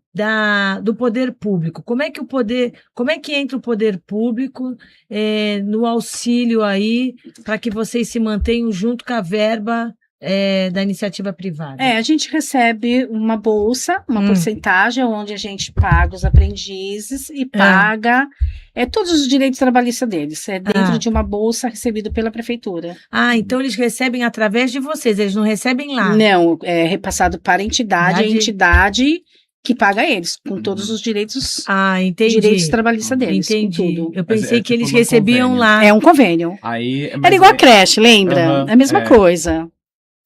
do poder público. Como é que entra o poder público no auxílio aí para que vocês se mantenham junto com a verba da iniciativa privada? A gente recebe uma bolsa, uma porcentagem, onde a gente paga os aprendizes e paga todos os direitos trabalhistas deles. É dentro de uma bolsa recebida pela prefeitura. Então eles recebem através de vocês, eles não recebem lá. Não, é repassado para a entidade que paga eles, com todos os direitos, Entendi. direitos trabalhistas deles. Entendi. Com tudo. Eu pensei que tipo eles num recebiam convênio. lá. É um convênio. Aí, Era igual a creche, lembra? Aham, É a mesma coisa.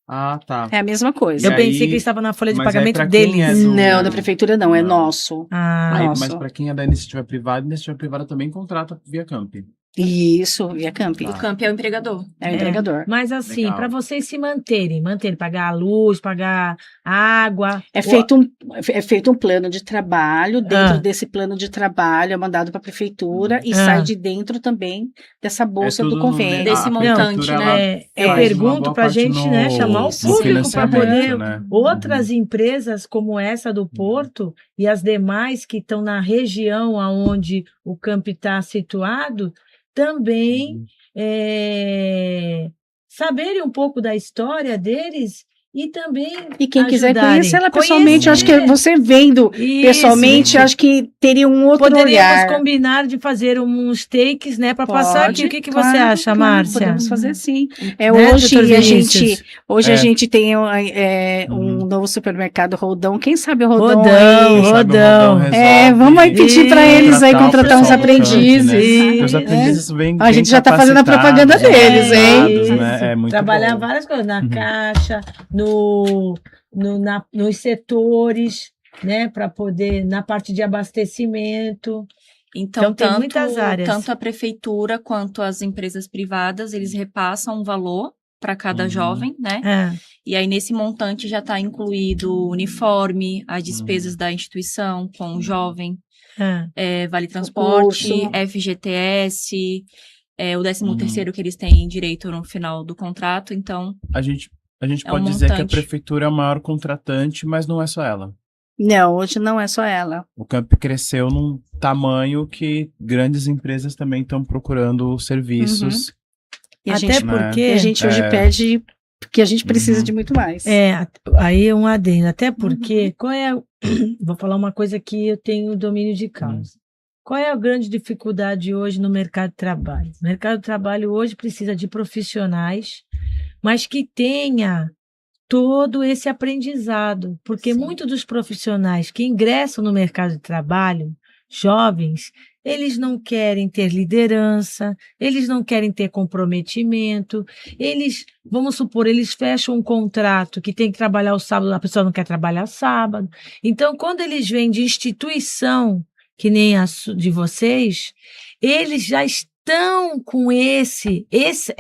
Ah, tá. É a mesma coisa. Eu E pensei aí- que eles estavam na folha de mas aí pagamento pra quem deles. é do- Não, da prefeitura não, é Não. nosso. Aí, Nossa. mas para quem é da iniciativa privada também contrata via Camp. Isso, via Campi. O Camp é o empregador. É o empregador. Mas assim, Legal. para vocês se manterem, pagar a luz, pagar a água. É feito um plano de trabalho, dentro desse plano de trabalho é mandado para a prefeitura e sai de dentro também dessa bolsa do convênio. Desse a montante, prefeitura, né? Eu faz uma pergunto boa para a parte gente, né, chamar o no público para financiamento, poder. né? Outras empresas como essa do Porto e as demais que estão na região onde o campo está situado, também saberem um pouco da história deles e também E quem quiser ajudarem. conhecer ela pessoalmente, eu acho que você vendo Isso. pessoalmente, eu acho que teria um outro Poderíamos olhar. combinar de fazer uns takes, né, para passar aqui. O que Claro, você acha, claro, Márcia? Podemos fazer sim. Né, Hoje doutor a Vinícius? gente tem um novo supermercado Roldão. Quem sabe o Roldão Rodão, aí? Quem sabe o Rodão. resolve Vamos aí pedir para eles aí contratar uns pessoal aprendizes. Porque os aprendizes vêm A gente já tá fazendo a propaganda deles, hein? hein? Né? É muito Trabalhar bom. várias coisas, na caixa, nos setores, né, para poder, na parte de abastecimento. Então, tem muitas áreas. Tanto a prefeitura quanto as empresas privadas, eles repassam um valor para cada jovem, né? E aí, nesse montante, já está incluído o uniforme, as despesas da instituição com o jovem, vale transporte, FGTS, o 13º que eles têm direito no final do contrato. Então, A gente É pode um dizer que a montante. prefeitura é a maior contratante, mas não é só ela. Não, hoje não é só ela. O Camp cresceu num tamanho que grandes empresas também estão procurando serviços. E a Até gente, porque... e a gente hoje pede porque a gente precisa de muito mais. Aí é um adendo. Até porque, vou falar uma coisa que eu tenho domínio de causa. Qual é a grande dificuldade hoje no mercado de trabalho? O mercado de trabalho hoje precisa de profissionais, mas que tenha todo esse aprendizado, porque muitos dos profissionais que ingressam no mercado de trabalho, jovens, eles não querem ter liderança, eles não querem ter comprometimento, vamos supor, eles fecham um contrato que tem que trabalhar o sábado, a pessoa não quer trabalhar sábado. Então, quando eles vêm de instituição, que nem a de vocês, eles já estão com essas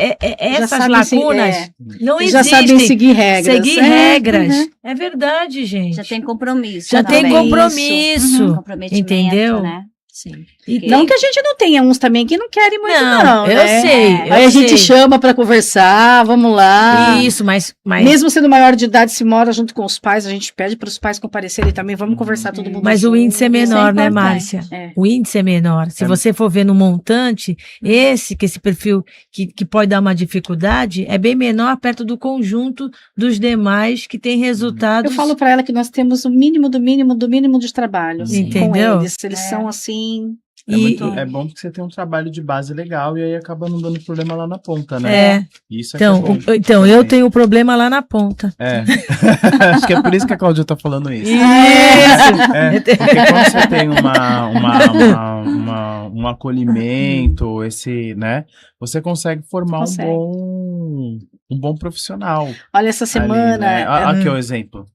lacunas. Não Eles existem. já sabem seguir regras. É verdade, gente. Já tem compromisso. Já tem também. compromisso. Comprometimento, Entendeu? né? sim. Não que a gente não tenha uns também que não querem muito, não. eu né? sei. Aí a gente chama para conversar, vamos lá. Isso, mas... Mesmo sendo maior de idade, se mora junto com os pais, a gente pede para os pais comparecerem também, vamos conversar todo mundo. Mas o índice é menor, né, importante. Márcia? O índice é menor. Se você for ver no montante, esse perfil que pode dar uma dificuldade, é bem menor perto do conjunto dos demais que tem resultados. Eu falo para ela que nós temos o mínimo do mínimo do mínimo de trabalho Entendeu? com eles. Eles são assim... É bom porque você tem um trabalho de base legal e aí acaba não dando problema lá na ponta, né? Isso que é bom. Então eu tenho problema lá na ponta. Acho que é por isso que a Cláudia tá falando isso. Isso! Porque quando você tem um acolhimento, né? Você consegue formar um bom profissional. Olha, essa semana... Ali, né? Aqui é o exemplo.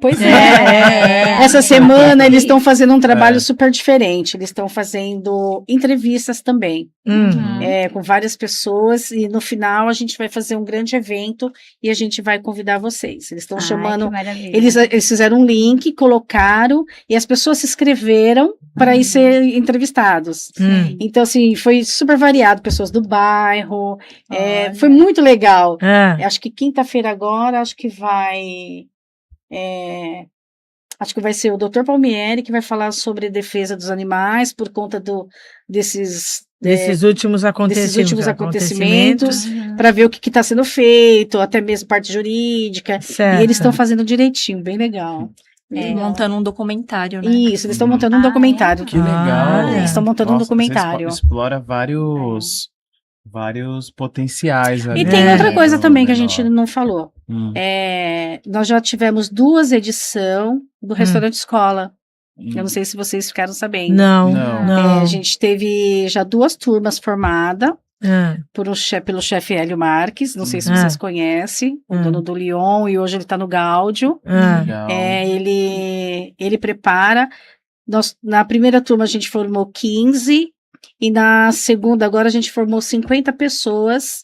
Pois é. Essa semana eles estão fazendo um trabalho super diferente. Eles estão fazendo entrevistas também, com várias pessoas, e no final a gente vai fazer um grande evento e a gente vai convidar vocês. Eles estão chamando. Eles fizeram um link, colocaram, e as pessoas se inscreveram para ir ser entrevistados. Então, assim, foi super variado, pessoas do bairro. Foi muito legal. Acho que quinta-feira agora, acho que vai ser o Dr. Palmieri que vai falar sobre defesa dos animais por conta desses últimos acontecimentos, para ver o que está sendo feito, até mesmo parte jurídica. Certo. E eles estão fazendo direitinho, bem legal. Montando um documentário, né? Isso, eles estão montando um documentário. Que legal. Eles estão montando um documentário. Você explora vários potenciais ali. E tem outra coisa também que a gente não falou. Nós já tivemos 2 edições do Restaurante Escola. Eu não sei se vocês ficaram sabendo. Não. A gente teve já 2 turmas formadas pelo chefe Hélio Marques. Não sei se vocês conhecem, o dono do Lyon, e hoje ele está no Gáudio. Ele prepara. Na primeira turma a gente formou 15. E na segunda, agora a gente formou 50 pessoas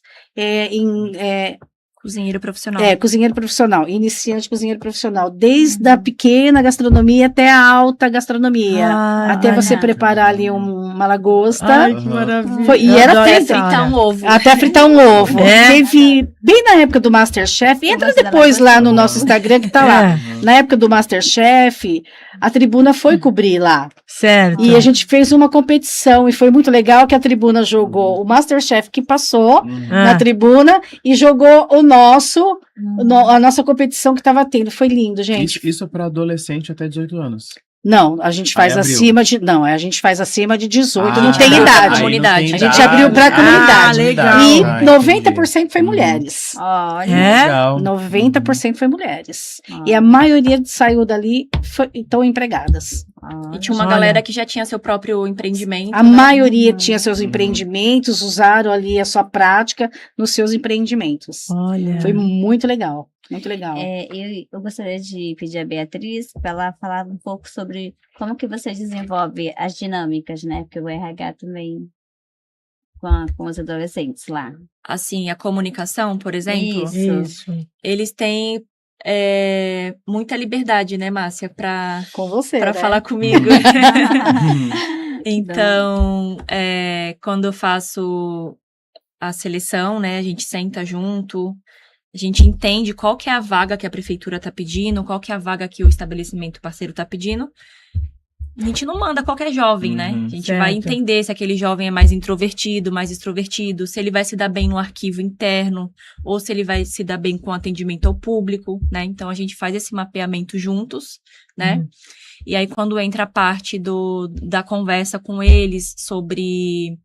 Cozinheiro profissional. Cozinheiro profissional, iniciante cozinheiro profissional, desde a pequena gastronomia até a alta gastronomia. Até você preparar ali uma lagosta. Ai, que maravilha. E era até fritar um ovo. Até fritar um ovo. Teve bem na época do MasterChef, entra Nossa, ela depois lá no gostou. nosso Instagram que tá lá. É, Na época do MasterChef, a Tribuna foi cobrir lá. certo. E a gente fez uma competição e foi muito legal que a Tribuna jogou o MasterChef que passou na Ah, Tribuna e jogou o nosso, a nossa competição que estava tendo. Foi lindo, gente. Isso para adolescente até 18 anos. Não, a gente faz Aí abriu. acima de. Não, a gente faz acima de 18, não Ah, tem aí não idade. tem comunidade. A gente abriu pra comunidade. legal. E Ah, 90% foi entendi. mulheres. Olha. É? Legal. 90% foi mulheres. Ah. E a maioria saiu dali estão empregadas. E tinha uma Olha. galera que já tinha seu próprio empreendimento. A né? maioria tinha seus empreendimentos, usaram ali a sua prática nos seus empreendimentos. Olha. Foi muito legal. Muito legal. Eu gostaria de pedir a Beatriz para ela falar um pouco sobre como que você desenvolve as dinâmicas, né? Porque o RH também com os adolescentes lá. Assim, a comunicação, por exemplo, Isso. eles têm muita liberdade, né, Márcia, para Com você. para né? falar comigo. Então, quando eu faço a seleção, né, a gente senta junto, a gente entende qual que é a vaga que a prefeitura está pedindo, qual que é a vaga que o estabelecimento parceiro está pedindo. A gente não manda qualquer jovem, né? A gente vai Certo. entender se aquele jovem é mais introvertido, mais extrovertido, se ele vai se dar bem no arquivo interno, ou se ele vai se dar bem com atendimento ao público, né? Então, a gente faz esse mapeamento juntos, né? Uhum. E aí, quando entra a parte da conversa com eles sobre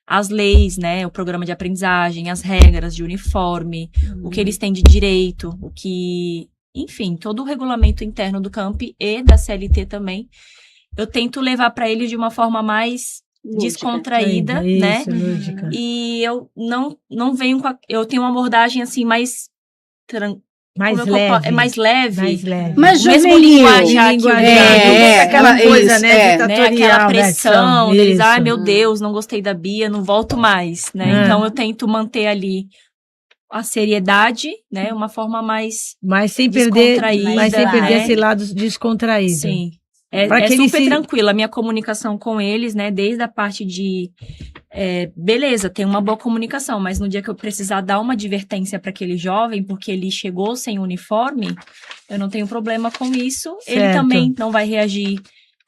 as leis, né? O programa de aprendizagem, as regras de uniforme, o que eles têm de direito, o que... Enfim, todo o regulamento interno do Camp e da CLT também, eu tento levar para eles de uma forma mais Lúdica. descontraída, Isso, né? lúdica. E eu não venho com eu tenho uma abordagem assim mais Mais como é que eu leve. mais leve. Mais leve. Mas O mesmo juvenil. linguajar que eu É, aquela coisa, isso, né? né, Ditatorial, aquela né, pressão que deles, são. ai Isso. meu Deus, não gostei da Bia, não volto mais, né? É. Então eu tento manter ali a seriedade, né? Uma forma mais Mas sem perder, descontraída, mas sem perder né? esse lado descontraído. Sim. Pra É que eles super se- tranquila a minha comunicação com eles, né? Desde a parte de beleza, tem uma boa comunicação, mas no dia que eu precisar dar uma advertência para aquele jovem, porque ele chegou sem uniforme, eu não tenho problema com isso. Ele Certo. também não vai reagir,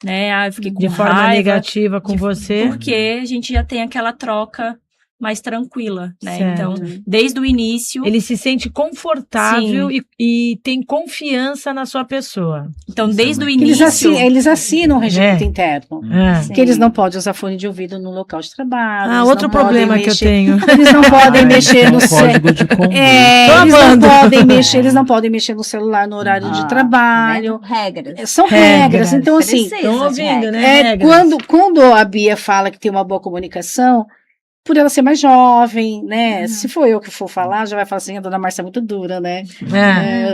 né? Ah, eu fiquei com De forma raiva, negativa com você. porque a gente já tem aquela troca mais tranquila, né? Certo. Então, desde o início, Ele se sente confortável e tem confiança na sua pessoa. então desde o Eles início, assinam o regimento interno. É. Sim. Que eles não podem usar fone de ouvido no local de trabalho. Ah, eles outro não podem problema que eu mexer- tenho. Eles não podem mexer no código de conduta. eles não amando. podem mexer, eles não podem mexer no celular no horário de Ah, trabalho. tá vendo? Regras. São Regras. regras. Então, assim, Precisa Estão de ouvindo, regras. né? Regras. quando a Bia fala que tem uma boa comunicação, por ela ser mais jovem, né? Se for eu que for falar, já vai falar assim, a dona Márcia é muito dura, né?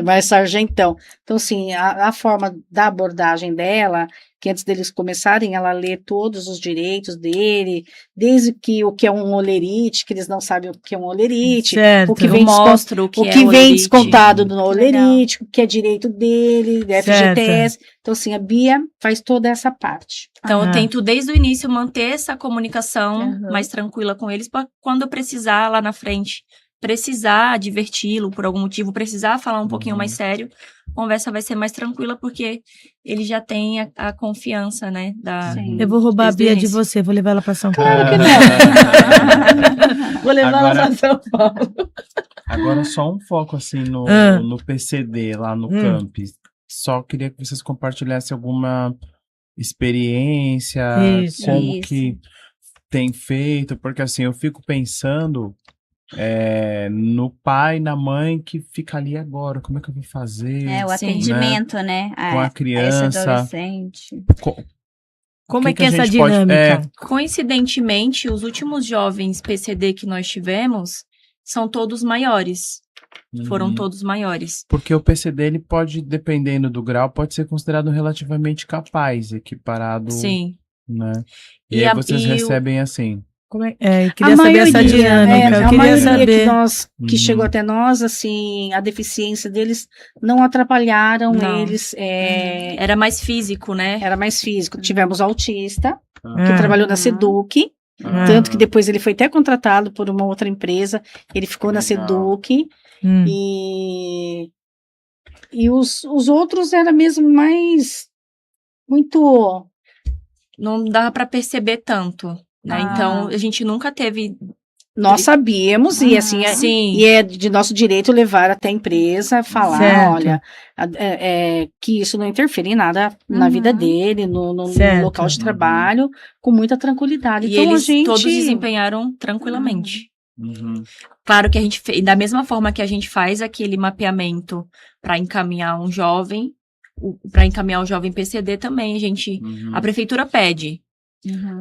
Mais sargentão. Então, assim, a forma da abordagem dela, que antes deles começarem, ela lê todos os direitos dele, desde que o que é um olerite, que eles não sabem o que é um olerite, Certo. o que eu vem mostro o que, o é que vem olerite. descontado no Legal. olerite, o que é direito dele, do Certo. FGTS. Então, assim, a Bia faz toda essa parte. Então, Ah. eu tento, desde o início, manter essa comunicação Uhum. mais tranquila com eles, para quando eu precisar, lá na frente, precisar diverti-lo por algum motivo, precisar falar um pouquinho mais sério, a conversa vai ser mais tranquila, porque ele já tem a confiança, né? Sim. Eu vou roubar Desde a o Bia de início. você, vou levar ela para São Paulo. Claro que não. Vou levar ela Agora- para São Paulo. Agora só um foco assim no, Ah. no PCD, lá no Hum. Camp. Só queria que vocês compartilhassem alguma experiência, Isso. como Isso. que tem feito, porque assim, eu fico pensando no pai, na mãe que fica ali agora, como é que eu vou fazer? O Sim. atendimento, né? Com a esse criança. adolescente. Como é que a é essa gente pode- dinâmica? Coincidentemente, os últimos jovens PCD que nós tivemos são todos maiores. Foram Uhum. todos maiores. Porque o PCD, ele pode, dependendo do grau, pode ser considerado relativamente capaz, equiparado, Sim. né? E E aí a- vocês e o- recebem assim. Como é? Eu queria saber essa dinâmica. Eu a queria maioria saber. que Uhum. chegou até nós, assim, a deficiência deles não atrapalharam Não. eles. Era mais físico, né? Era mais físico. Tivemos autista, Ah. que Ah. trabalhou na Uhum. SEDUC, Tanto que depois ele foi até contratado por uma outra empresa, ele ficou na Legal. Seduc, e os outros era mesmo mais, muito... Não dá para perceber tanto, né? Então, a gente nunca teve... Nós sabíamos, e assim, Sim. e é de nosso direito levar até a empresa, falar, Certo. olha, que isso não interfere em nada na vida dele, no Certo. local de trabalho, com muita tranquilidade. E Então, eles a gente... todos desempenharam tranquilamente. Uhum. Claro que a gente fez, da mesma forma que a gente faz aquele mapeamento para encaminhar um jovem, para encaminhar o jovem PCD também, a prefeitura pede,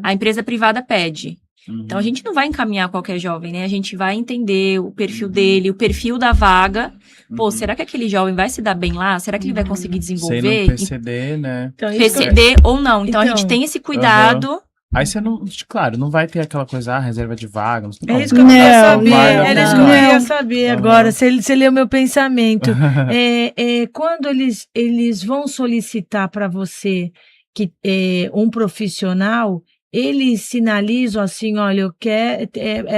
a empresa privada pede. Então a gente não vai encaminhar qualquer jovem, né? A gente vai entender o perfil dele, o perfil da vaga. Pô, será que aquele jovem vai se dar bem lá? Será que ele vai conseguir Sem desenvolver? não PCD, né? Então, isso que eu- PCD ou não. Então a Então, gente tem esse cuidado. Aí você não, claro, não vai ter aquela coisa, reserva de vaga. É isso que eu queria saber. vai, Era isso que eu queria saber agora. Você leu meu pensamento. Quando eles vão solicitar para você um profissional, eles sinalizam assim, olha, eu quero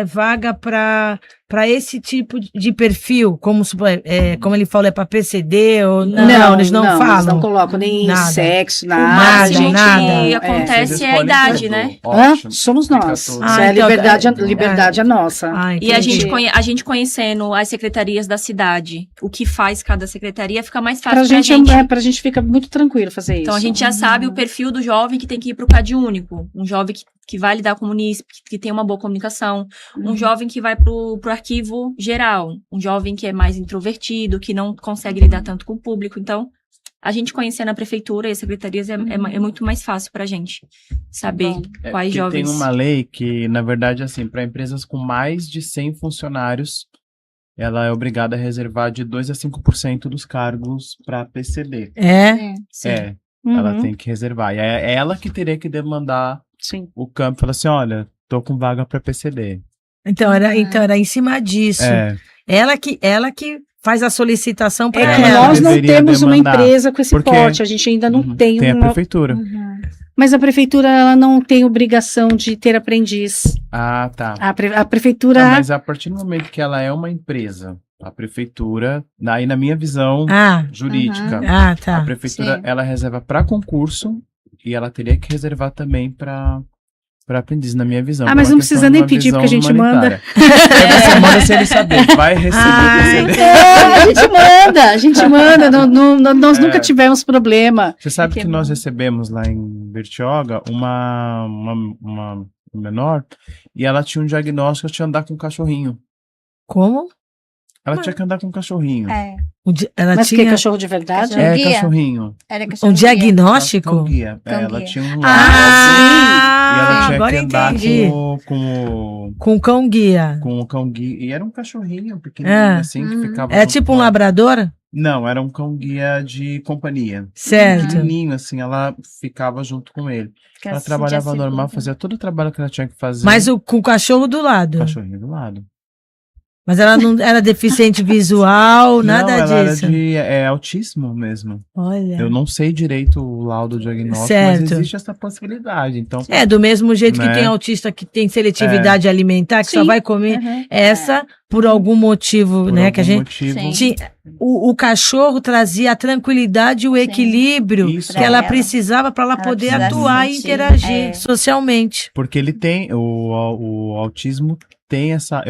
vaga para esse tipo de perfil, como ele falou, é para PCD ou não, eles não falam. Eles não colocam nem Nada. sexo, O nada. máximo nada. que É. acontece é a idade, né? Somos nós. Isso Ah, é então, liberdade é nossa. E a gente conhecendo as secretarias da cidade, o que faz cada secretaria, fica mais fácil Pra gente fica muito tranquilo fazer isso. Então a gente já sabe o perfil do jovem que tem que ir para o CAD único. Um jovem que vai lidar com o munícipe, que tem uma boa comunicação. Um jovem que vai pro arquivo geral. Um jovem que é mais introvertido, que não consegue lidar tanto com o público. Então, a gente conhecendo a prefeitura e as secretarias é muito mais fácil pra gente saber quais jovens... Tem uma lei que, na verdade, assim, para empresas com mais de 100 funcionários, ela é obrigada a reservar de 2% a 5% dos cargos para PCD. Sim. Ela tem que reservar. E é ela que teria que demandar o campo. Falar assim, olha, tô com vaga para PCD. Então era em cima disso. Ela que faz a solicitação para que ela. nós não deveria temos uma demandar, empresa com esse porque- porte, a gente ainda não tem Tem a uma... prefeitura. Mas a prefeitura, ela não tem obrigação de ter aprendiz. Ah, tá. A prefeitura... Mas a partir do momento que ela é uma empresa, a prefeitura, aí na minha visão jurídica, a Tá. prefeitura, Sim. ela reserva para concurso e ela teria que reservar também para aprendiz, na minha visão. mas por não uma precisa questão de nem uma pedir, porque a visão gente manda. humanitária. Você manda sem ele saber, vai receber PCD. A gente manda, nós nunca tivemos problema. Você sabe que nós recebemos lá em Bertioga uma menor e ela tinha um diagnóstico de andar com um cachorrinho. Como? Ela tinha que andar com um cachorrinho. Ela Mas que tinha cachorro de verdade? Cachorro guia? Cachorrinho. Era um cachorro diagnóstico? Cão guia. Cão Ela guia. tinha um Ah, e ela tinha agora que andar entendi. com Com cão guia. o cão guia. E era um cachorrinho pequenininho, assim, que ficava... É junto tipo com um ela. labrador? Não, era um cão guia de companhia. Certo. Pequenininho, assim, ela ficava junto com ele. Fica Ela assim, trabalhava segura. normal, fazia todo o trabalho que ela tinha que fazer. Mas com o cachorro do lado. O cachorrinho do lado. Mas ela não era deficiente visual, nada não, ela disso. era de autismo mesmo. Olha. Eu não sei direito o laudo diagnóstico, Certo. mas existe essa possibilidade. Então, Do mesmo jeito que Né? tem autista que tem seletividade alimentar, que só Sim. vai comer essa por algum motivo, por né? algum Que a gente motivo, Sim. o cachorro trazia a tranquilidade e o equilíbrio Isso. que ela Pra ela. precisava para ela Ela poder precisa atuar e sentir, interagir socialmente. porque ele tem o autismo tem essa.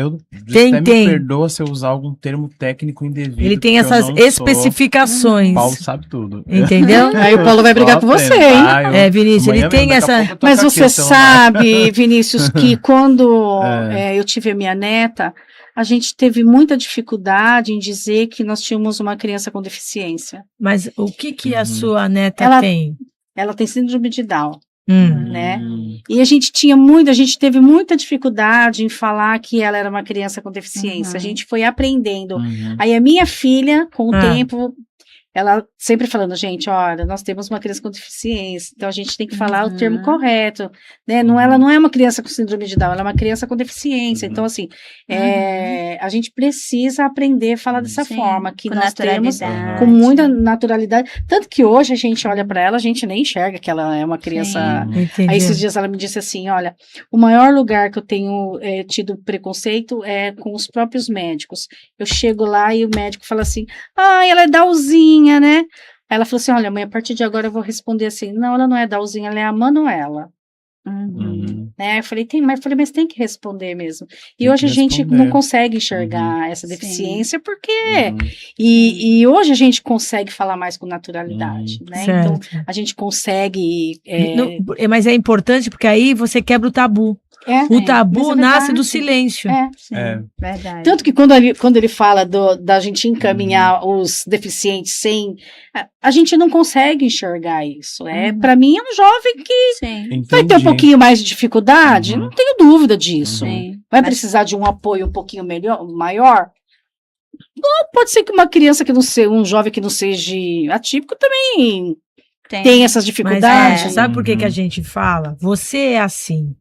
Tem. Me perdoa se eu usar algum termo técnico indevido. Ele tem porque eu essas não sou- especificações. Paulo sabe tudo. Entendeu? Aí o Paulo vai brigar com você, hein? Vinícius, ele tem essa. Mas você sabe, Vinícius, que quando É. eu tive a minha neta, a gente teve muita dificuldade em dizer que nós tínhamos uma criança com deficiência. Mas o que a Uhum. sua neta Ela- tem? Ela tem síndrome de Down, Hum. né? E a gente teve muita dificuldade em falar que ela era uma criança com deficiência. A gente foi aprendendo. Aí a minha filha, com o tempo, ela sempre falando, gente, olha, nós temos uma criança com deficiência, então a gente tem que falar o termo correto, né? Não, ela não é uma criança com síndrome de Down, ela é uma criança com deficiência. Então, assim, a gente precisa aprender a falar dessa Sim, forma, que com nós temos naturalidade. com muita naturalidade. Tanto que hoje a gente olha para ela, a gente nem enxerga que ela é uma criança. Entendi. Aí esses dias ela me disse assim, olha, o maior lugar que eu tenho tido preconceito é com os próprios médicos. Eu chego lá e o médico fala assim, ela é Downzinha, né? Aí ela falou assim, olha, mãe, a partir de agora eu vou responder assim, não, ela não é Downzinha, ela é a Manuela. Né? Eu falei, mas tem que responder mesmo. E Tem hoje que a gente responder. não consegue enxergar essa Sim. deficiência, porque e hoje a gente consegue falar mais com naturalidade, né? Então Certo. a gente consegue Mas é importante porque aí você quebra o tabu. O tabu mas é nasce verdade. do silêncio. Sim, É. verdade. Tanto que quando ele fala da gente encaminhar os deficientes sem. A gente não consegue enxergar isso. Para mim, é um jovem que Sim, vai ter um pouquinho mais de dificuldade, Uhum. não tenho dúvida disso. sim. Vai Mas- precisar de um apoio um pouquinho maior? Ou pode ser que uma criança que não seja, um jovem que não seja atípico também tem essas Mas dificuldades. sabe por que a Uhum. gente fala? Você é assim.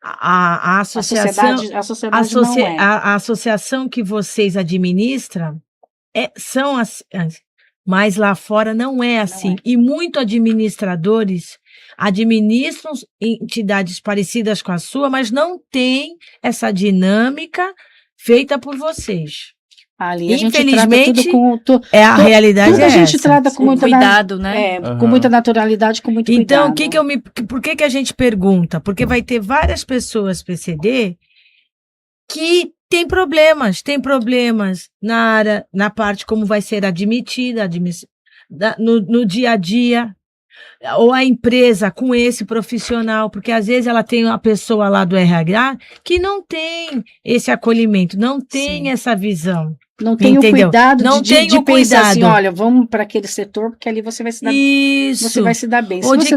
A associação, A sociedade não é. a associação que vocês administram são assim, mas lá fora não é assim. E muitos administradores administram entidades parecidas com a sua, mas não tem essa dinâmica feita por vocês. Ali a gente Infelizmente, trata tudo com a realidade tudo é a gente essa. trata com Com muita cuidado, né? com muita naturalidade, com muito Então, cuidado. por que a gente pergunta? Porque vai ter várias pessoas PCD que têm problemas na parte como vai ser admitida, no dia a dia, ou a empresa com esse profissional, porque às vezes ela tem uma pessoa lá do RH que não tem esse acolhimento, não tem essa visão. Não tem Entendeu? o cuidado Não de tem o pensar assim, cuidado. olha, vamos para aquele setor, porque ali você vai se dar, Isso. você vai se dar bem. Se Ou você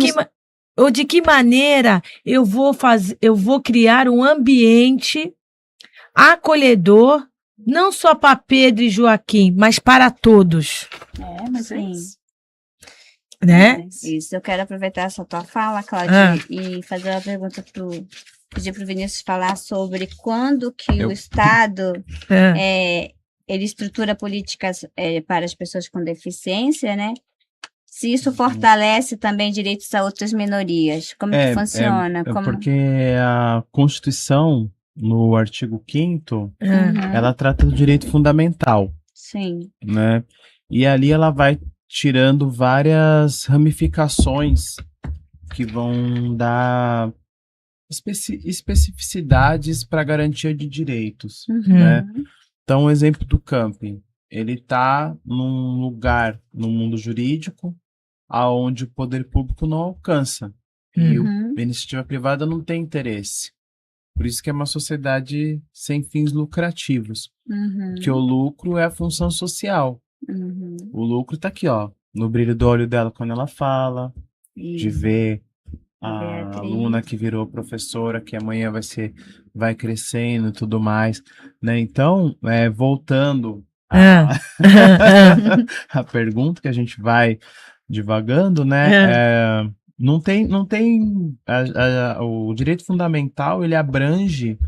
ou de que maneira eu vou criar um ambiente acolhedor, não só para Pedro e Joaquim, mas para todos, mas é Sim. isso. né? Isso, eu quero aproveitar essa tua fala, Cláudia, e fazer uma pergunta pedir para o Vinícius falar sobre quando que o Estado ele estrutura políticas para as pessoas com deficiência, né? Se isso fortalece também direitos a outras minorias, como que funciona? Porque a Constituição, no artigo 5º, ela trata do direito fundamental, Sim. né? E ali ela vai tirando várias ramificações que vão dar especificidades para garantia de direitos, né? Então, o exemplo do camping, ele está num lugar no mundo jurídico aonde o poder público não alcança e a iniciativa privada não tem interesse. Por isso que é uma sociedade sem fins lucrativos, que o lucro é a função social. O lucro está aqui, ó, no brilho do olho dela quando ela fala, de ver a aluna que virou professora, que amanhã vai crescendo e tudo mais, né? Então, voltando a pergunta que a gente vai divagando, né? Não tem o direito fundamental, ele abrange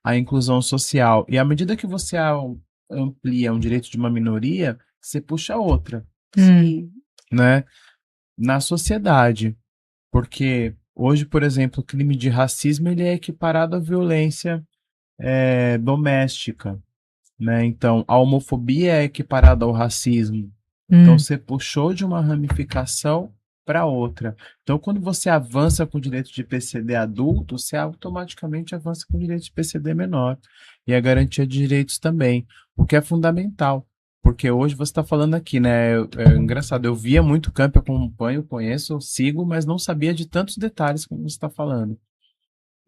a inclusão social, e à medida que você amplia um direito de uma minoria, você puxa outra, né? Na sociedade, porque hoje, por exemplo, o crime de racismo ele é equiparado à violência doméstica, né? Então, a homofobia é equiparada ao racismo. Então, você puxou de uma ramificação para outra. Então, quando você avança com o direito de PCD adulto, você automaticamente avança com o direito de PCD menor. E a garantia de direitos também, o que é fundamental. Porque hoje você está falando aqui, né? É engraçado, eu via muito campo, eu acompanho, conheço, sigo, mas não sabia de tantos detalhes como você está falando.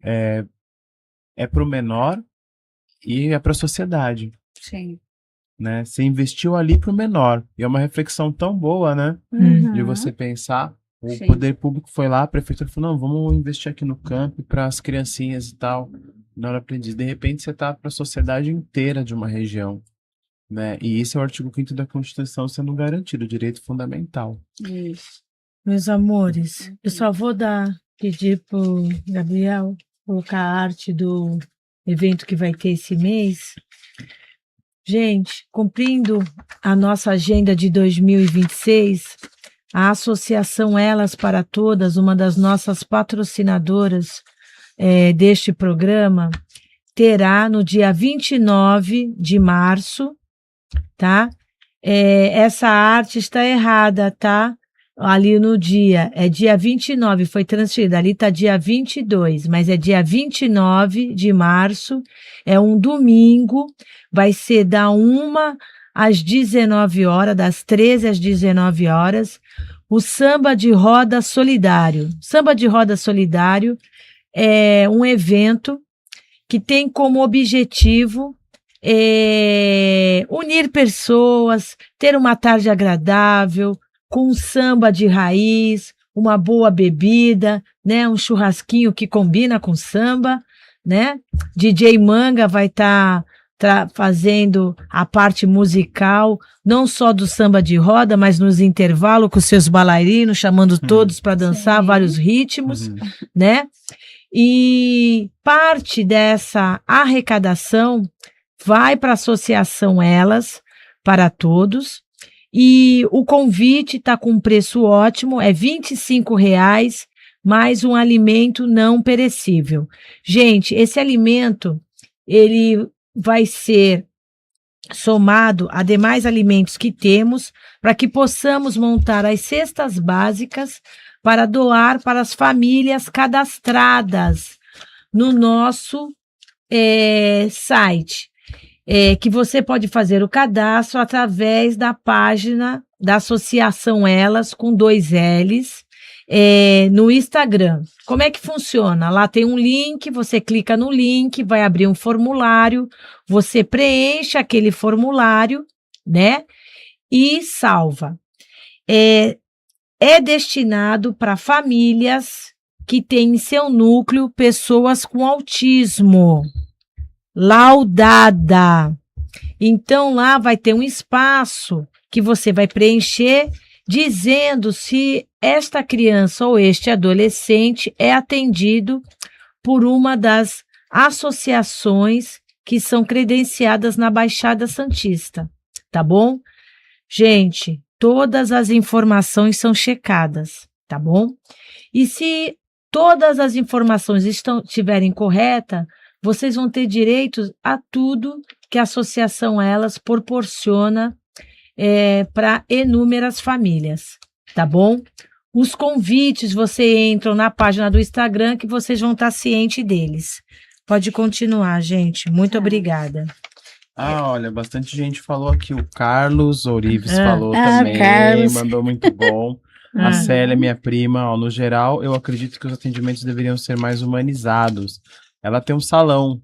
É para o menor e é para a sociedade. Sim. Né? Você investiu ali para o menor. E é uma reflexão tão boa, né? De você pensar. O poder público foi lá, a prefeitura falou, não, vamos investir aqui no campo para as criancinhas e tal. Na hora aprendiz. De repente você está para a sociedade inteira de uma região. né? E esse é o artigo 5º da Constituição sendo garantido, o direito fundamental. Isso. Meus amores, eu só vou pedir pro Gabriel colocar a arte do evento que vai ter esse mês. Gente, cumprindo a nossa agenda de 2026, a Associação Elas para Todas, uma das nossas patrocinadoras deste programa, terá no dia 29 de março, tá? Essa arte está errada, tá? Ali no dia, é dia 29, foi transferida, ali está dia 22, mas é dia 29 de março, é um domingo, vai ser da 1 às 19 horas, das 13 às 19 horas, o Samba de Roda Solidário. Samba de Roda Solidário é um evento que tem como objetivo unir pessoas, ter uma tarde agradável, com um samba de raiz, uma boa bebida, né? Um churrasquinho que combina com samba, né? DJ Manga vai estar fazendo a parte musical, não só do samba de roda, mas nos intervalos com seus bailarinos, chamando todos para dançar vários ritmos, né? E parte dessa arrecadação vai para a Associação Elas para Todos. E o convite está com um preço ótimo, é R$25, mais um alimento não perecível. Gente, esse alimento, ele vai ser somado a demais alimentos que temos, para que possamos montar as cestas básicas para doar para as famílias cadastradas no nosso site. Que você pode fazer o cadastro através da página da Associação Elas, com 2 L's, no Instagram. Como é que funciona? Lá tem um link, você clica no link, vai abrir um formulário, você preenche aquele formulário, né? E salva. É destinado para famílias que têm em seu núcleo pessoas com autismo. Laudada. Então lá vai ter um espaço que você vai preencher dizendo se esta criança ou este adolescente é atendido por uma das associações que são credenciadas na Baixada Santista, tá bom? Gente, todas as informações são checadas, tá bom? E se todas as informações estiverem corretas, vocês vão ter direito a tudo que a Associação Elas proporciona para inúmeras famílias, tá bom? Os convites, você entra na página do Instagram que vocês vão estar cientes deles. Pode continuar, gente. Muito obrigada. Olha, bastante gente falou aqui. O Carlos Orives falou também, Carlos. mandou muito bom. A Célia, minha prima, no geral, eu acredito que os atendimentos deveriam ser mais humanizados. Ela tem um salão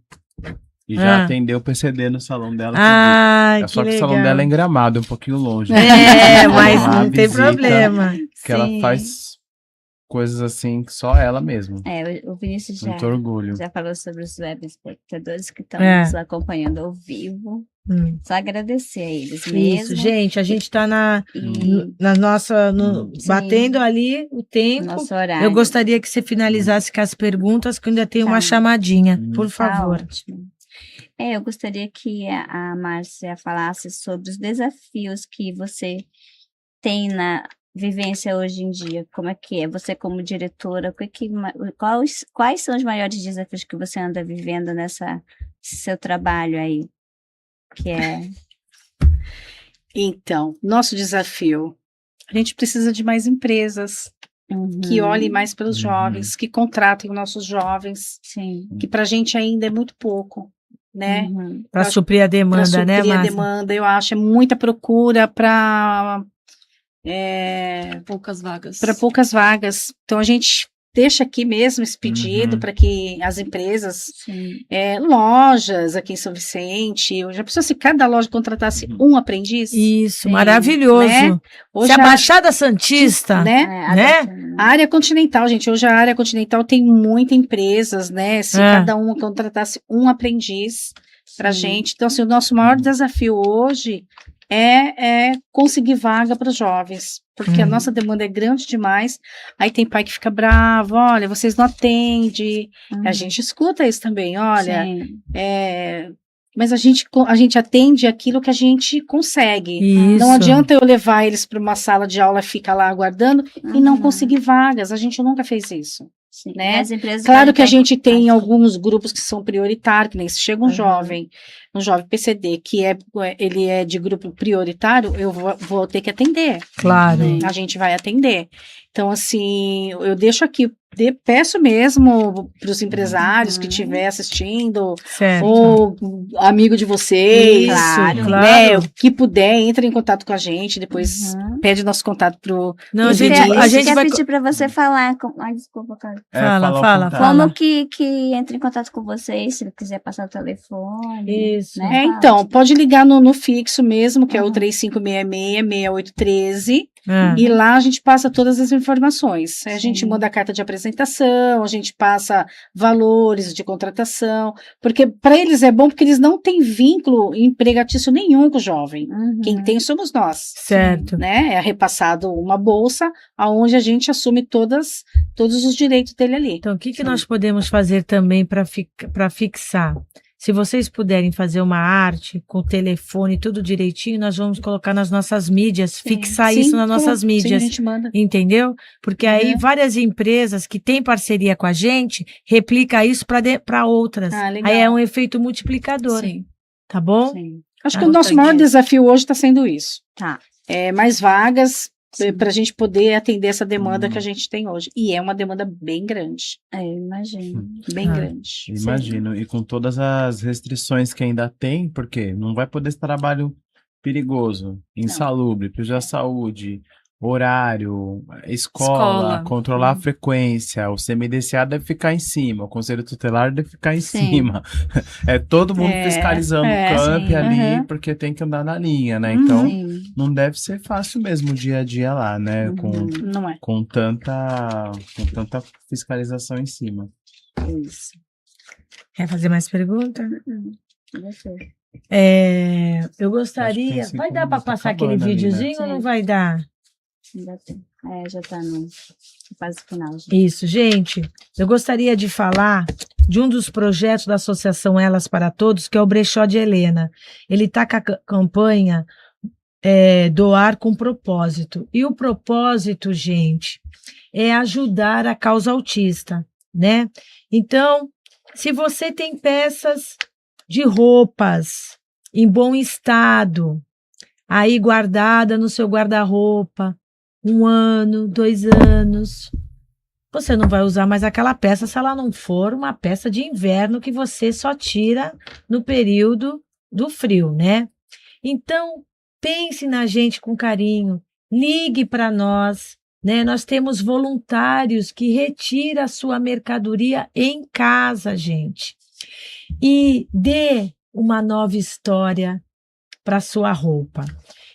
e já atendeu o PCD no salão dela. Só que o salão dela é em Gramado, um pouquinho longe. Mas não tem problema. Que ela faz coisas assim que só ela mesma. O Vinícius Muito orgulho. já falou sobre os web espectadores que estão nos acompanhando ao vivo. Só agradecer a eles mesmo. Isso, gente, a gente está na nossa, batendo ali o tempo. Nosso horário. Eu gostaria que você finalizasse com as perguntas, que ainda tem uma chamadinha, por favor. Ótimo. Eu gostaria que a Márcia falasse sobre os desafios que você tem na vivência hoje em dia. Como é que é? Você como diretora, quais são os maiores desafios que você anda vivendo nessa seu trabalho aí? Então, nosso desafio, a gente precisa de mais empresas que olhem mais pelos jovens, que contratem os nossos jovens, que pra gente ainda é muito pouco, né? Para suprir a demanda, né, Márcia? A demanda, eu acho, é muita procura para poucas vagas. Para poucas vagas. Então a gente deixa aqui mesmo esse pedido para que as empresas, lojas aqui em São Vicente, já pensou se cada loja contratasse um aprendiz? Isso, maravilhoso. Né? Hoje a Baixada Santista, né? A área continental, gente, hoje a área continental tem muitas empresas, né? Se cada uma contratasse um aprendiz, pra gente. Então, assim, o nosso maior desafio hoje é conseguir vaga para os jovens, porque a nossa demanda é grande demais. Aí tem pai que fica bravo, olha, vocês não atendem. A gente escuta isso também, olha, Sim. mas a gente atende aquilo que a gente consegue. Isso. Não adianta eu levar eles para uma sala de aula e ficar lá aguardando e não conseguir vagas. A gente nunca fez isso. Sim. Né? As empresas Claro que a podem gente tem alguns grupos que são prioritários, que nem se chega um jovem PCD, que ele é de grupo prioritário, eu vou ter que atender. Claro. A gente vai atender. Então, assim, eu deixo aqui, peço mesmo para os empresários que estiver assistindo, Certo. ou amigo de vocês, Isso, Claro. claro. né, que puder, entre em contato com a gente, depois pede nosso contato pro Não, a pro gente, Vinícius. a gente quer vai... pedir para você falar. Ai, desculpa, cara. Fala, falar o fala, contato. fala. Como que entra em contato com vocês, se ele quiser passar o telefone? Isso. Né? Então, pode ligar no fixo mesmo, que é o 3566-6813, e lá a gente passa todas as informações. A gente manda a carta de apresentação, a gente passa valores de contratação, porque para eles é bom porque eles não têm vínculo empregatício nenhum com o jovem. Quem tem somos nós. Certo. Né? É repassado uma bolsa onde a gente assume todos os direitos dele ali. Então, o que nós podemos fazer também para fixar? Se vocês puderem fazer uma arte com o telefone, tudo direitinho, nós vamos colocar nas nossas mídias, fixar isso nas nossas mídias. Sim, a gente manda. Entendeu? Porque aí várias empresas que têm parceria com a gente, replica isso para outras. Legal. Aí é um efeito multiplicador. Sim. Tá bom? Sim. Acho que o nosso maior desafio hoje está sendo isso. Tá. Mais vagas para a gente poder atender essa demanda que a gente tem hoje. E é uma demanda bem grande. Imagino. Bem grande. Imagino. E com todas as restrições que ainda tem, porque não vai poder esse trabalho perigoso, insalubre, prejudicar a saúde, horário, escola, controlar a frequência, o CMDCA deve ficar em cima, o Conselho Tutelar deve ficar em cima. É todo mundo fiscalizando o camp ali, porque tem que andar na linha, né? Então, não deve ser fácil mesmo o dia a dia lá, né? Não é. Com tanta fiscalização em cima. Isso. Quer fazer mais pergunta? Eu gostaria... Vai dar para passar aquele videozinho, né? Ou não vai dar? Já tá no fase final. Isso, gente. Eu gostaria de falar de um dos projetos da Associação Elas para Todos, que é o Brechó de Helena. Ele está com a campanha Doar com Propósito. E o propósito, gente, é ajudar a causa autista, né? Então, se você tem peças de roupas em bom estado, aí guardada no seu guarda-roupa, 1 ano, 2 anos, você não vai usar mais aquela peça se ela não for uma peça de inverno que você só tira no período do frio, né? Então, pense na gente com carinho, ligue para nós, né? Nós temos voluntários que retiram a sua mercadoria em casa, gente. E dê uma nova história para sua roupa.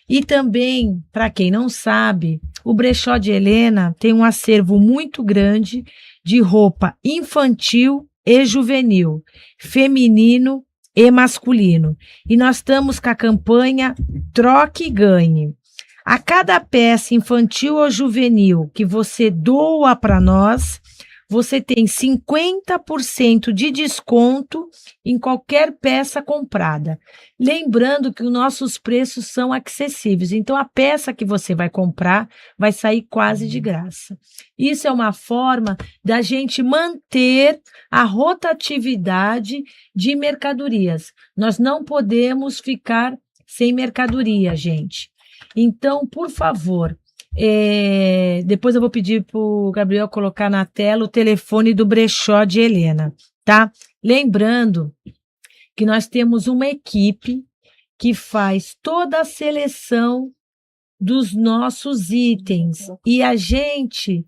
E também, para quem não sabe, o Brechó de Helena tem um acervo muito grande de roupa infantil e juvenil, feminino e masculino. E nós estamos com a campanha Troque e Ganhe. A cada peça infantil ou juvenil que você doa para nós, você tem 50% de desconto em qualquer peça comprada. Lembrando que os nossos preços são acessíveis. Então, a peça que você vai comprar vai sair quase de graça. Isso é uma forma da gente manter a rotatividade de mercadorias. Nós não podemos ficar sem mercadoria, gente. Então, por favor... depois eu vou pedir para o Gabriel colocar na tela o telefone do Brechó de Helena, tá? Lembrando que nós temos uma equipe que faz toda a seleção dos nossos itens e a gente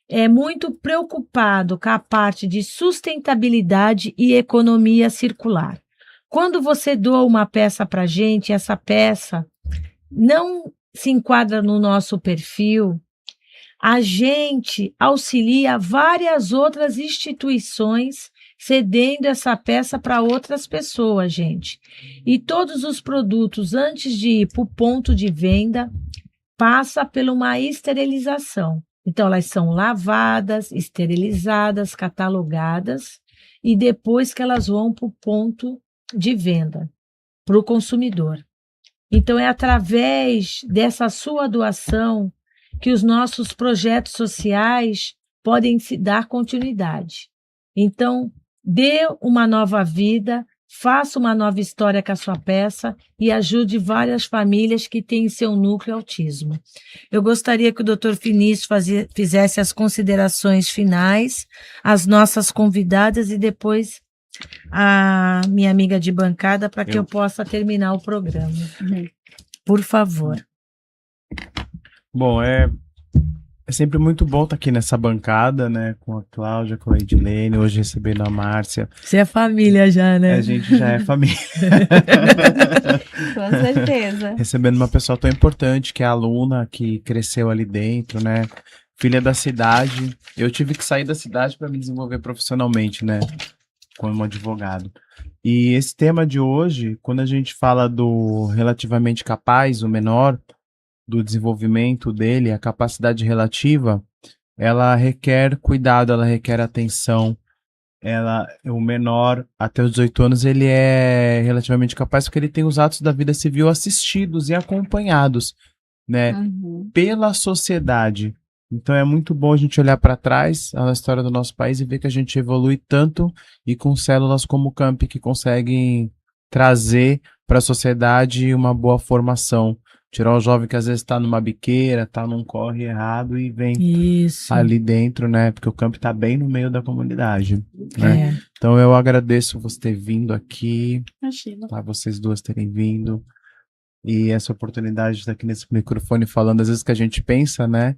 é muito preocupado com a parte de sustentabilidade e economia circular. Quando você doa uma peça para a gente, essa peça não se enquadra no nosso perfil, a gente auxilia várias outras instituições cedendo essa peça para outras pessoas, gente. E todos os produtos, antes de ir para o ponto de venda, passa por uma esterilização. Então, elas são lavadas, esterilizadas, catalogadas, e depois que elas vão para o ponto de venda, para o consumidor. Então, é através dessa sua doação que os nossos projetos sociais podem se dar continuidade. Então, dê uma nova vida, faça uma nova história com a sua peça e ajude várias famílias que têm em seu núcleo autismo. Eu gostaria que o Dr. Vinícius fizesse as considerações finais, as nossas convidadas e depois a minha amiga de bancada para que eu possa terminar o programa. Por favor. Bom, é sempre muito bom estar aqui nessa bancada, né, com a Cláudia, com a Edilene, hoje recebendo a Márcia. Você é família já, né? A gente já é família. Com certeza. Recebendo uma pessoa tão importante, que é a aluna, que cresceu ali dentro, né, filha da cidade. Eu tive que sair da cidade para me desenvolver profissionalmente, né, como advogado. E esse tema de hoje, quando a gente fala do relativamente capaz, o menor, do desenvolvimento dele, a capacidade relativa, ela requer cuidado, ela requer atenção. O menor, até os 18 anos, ele é relativamente capaz porque ele tem os atos da vida civil assistidos e acompanhados, né, pela sociedade. Então é muito bom a gente olhar para trás na história do nosso país e ver que a gente evolui tanto e com células como o CAMP que conseguem trazer para a sociedade uma boa formação. Tirar o jovem que às vezes está numa biqueira, está num corre errado e vem ali dentro, né? Porque o campo está bem no meio da comunidade, né? Então eu agradeço você ter vindo aqui, tá? Vocês duas terem vindo. E essa oportunidade de estar aqui nesse microfone falando, às vezes que a gente pensa, né?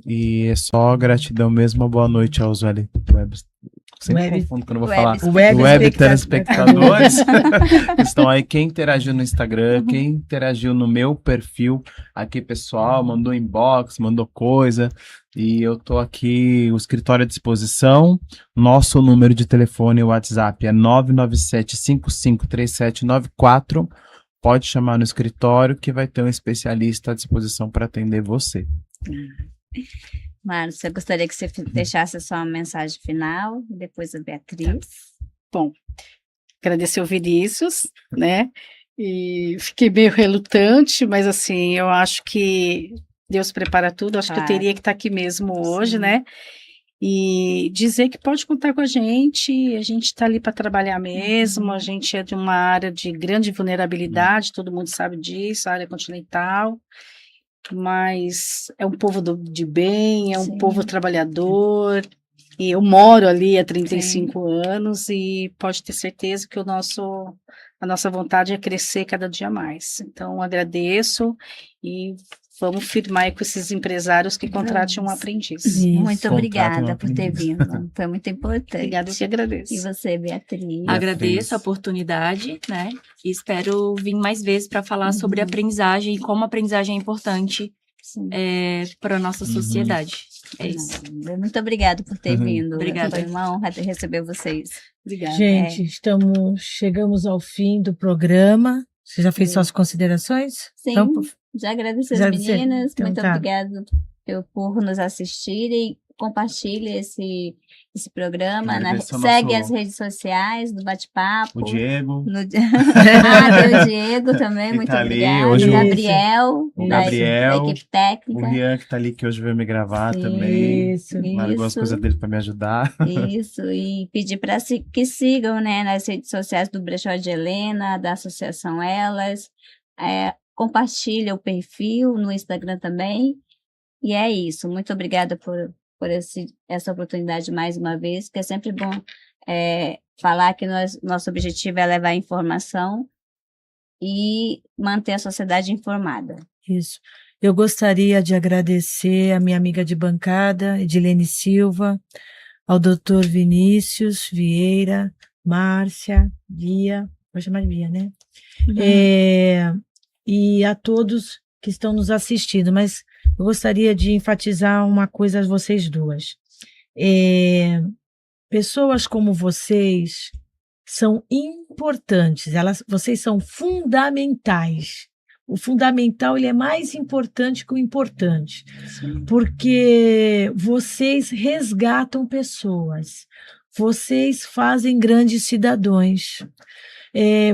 E é só gratidão mesmo. Uma boa noite aos web. Sempre confundo quando eu vou falar. Web telespectadores. Estão aí. Quem interagiu no Instagram, quem interagiu no meu perfil aqui, pessoal, mandou inbox, mandou coisa. E eu tô aqui, o escritório à disposição. Nosso número de telefone e WhatsApp é 997-553794. Pode chamar no escritório que vai ter um especialista à disposição para atender você. Márcia, eu gostaria que você deixasse a sua mensagem final, e depois a Beatriz. Bom, agradecer o Vinícius, né? E fiquei meio relutante, mas assim, eu acho que Deus prepara tudo, acho que eu teria que estar aqui mesmo hoje, né? E dizer que pode contar com a gente está ali para trabalhar mesmo, a gente é de uma área de grande vulnerabilidade, todo mundo sabe disso, a área continental. Mas é um povo de bem, é um povo trabalhador, e eu moro ali há 35 anos e pode ter certeza que a nossa vontade é crescer cada dia mais. Então, agradeço e vamos firmar aí com esses empresários que contratem um aprendiz. Isso. Muito obrigada por ter vindo, foi muito importante. Obrigada, eu que agradeço. E você, Beatriz? Agradeço a oportunidade, né? E espero vir mais vezes para falar sobre aprendizagem e como a aprendizagem é importante para a nossa sociedade. É isso. Muito obrigada por ter vindo. Obrigada. Foi uma honra receber vocês. Obrigada. Gente, chegamos ao fim do programa. Você já fez suas considerações? Sim, então, já agradeço as meninas. Então, muito obrigada por nos assistirem. Compartilhe esse programa, né? Segue as redes sociais do Bate-Papo. O Diego. Tem o Diego também, muito obrigada. Hoje o Gabriel, da equipe técnica. O Rian que tá ali, que hoje veio me gravar também. Isso. Algumas coisas dele para me ajudar. Isso, e pedir para que sigam, né, nas redes sociais do Brechó de Helena, da Associação Elas. Compartilha o perfil no Instagram também. E é isso. Muito obrigada por essa oportunidade mais uma vez, que é sempre bom falar que nosso objetivo é levar informação e manter a sociedade informada. Isso. Eu gostaria de agradecer a minha amiga de bancada, Edilene Silva, ao Dr. Vinícius Vieira, Márcia, Bia, vou chamar de Bia, né? E a todos que estão nos assistindo, mas eu gostaria de enfatizar uma coisa a vocês duas. pessoas como vocês são importantes, vocês são fundamentais. O fundamental ele é mais importante que o importante, porque vocês resgatam pessoas, vocês fazem grandes cidadãos,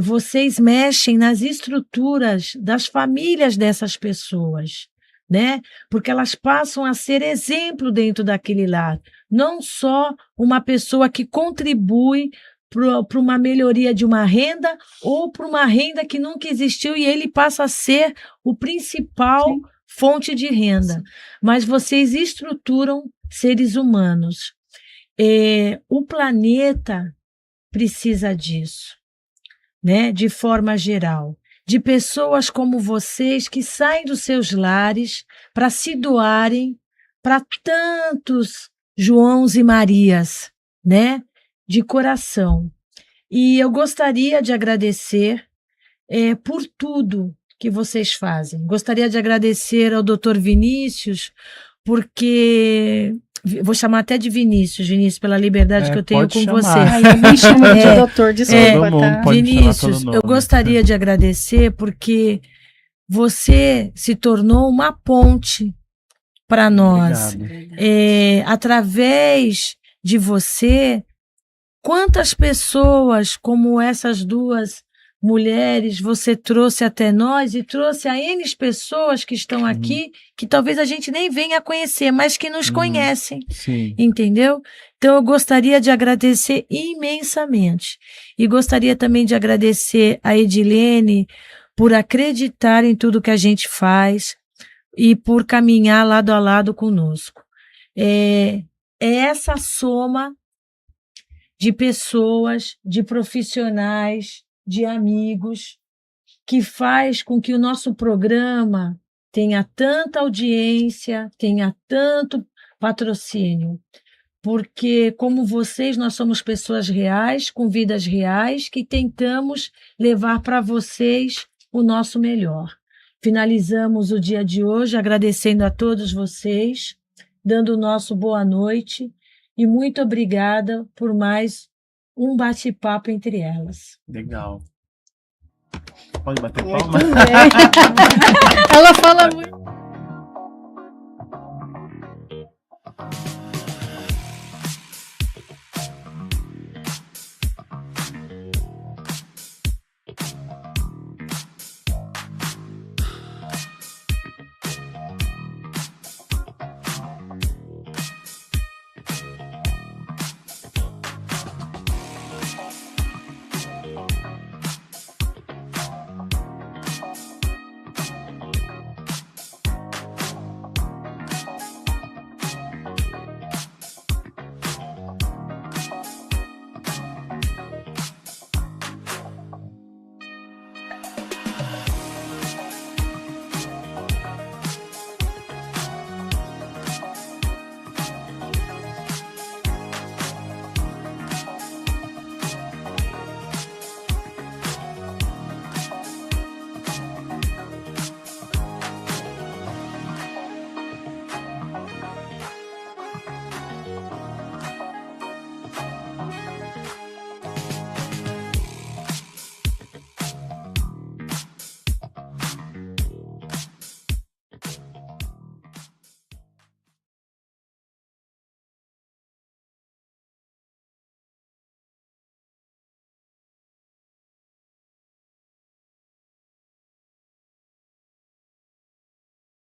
vocês mexem nas estruturas das famílias dessas pessoas, né? Porque elas passam a ser exemplo dentro daquele lar, não só uma pessoa que contribui para uma melhoria de uma renda ou para uma renda que nunca existiu e ele passa a ser o principal fonte de renda. Mas vocês estruturam seres humanos. O planeta precisa disso, né? De forma geral. De pessoas como vocês que saem dos seus lares para se doarem para tantos Joãos e Marias, né? De coração. E eu gostaria de agradecer por tudo que vocês fazem. Gostaria de agradecer ao Dr. Vinícius, porque... Vou chamar até de Vinícius, pela liberdade que eu tenho com você. Eu me chamo de doutor, desculpa, tá? Vinícius, eu gostaria de agradecer porque você se tornou uma ponte para nós. Através de você, quantas pessoas como essas duas mulheres você trouxe até nós e trouxe a N pessoas que estão aqui, que talvez a gente nem venha a conhecer, mas que nos conhecem, entendeu? Então eu gostaria de agradecer imensamente. E gostaria também de agradecer a Edilene por acreditar em tudo que a gente faz e por caminhar lado a lado conosco. É essa soma de pessoas, de profissionais, de amigos, que faz com que o nosso programa tenha tanta audiência, tenha tanto patrocínio. Porque, como vocês, nós somos pessoas reais, com vidas reais, que tentamos levar para vocês o nosso melhor. Finalizamos o dia de hoje agradecendo a todos vocês, dando o nosso boa noite e muito obrigada por mais um bate-papo entre elas. Legal. Pode bater palma? Ela fala muito.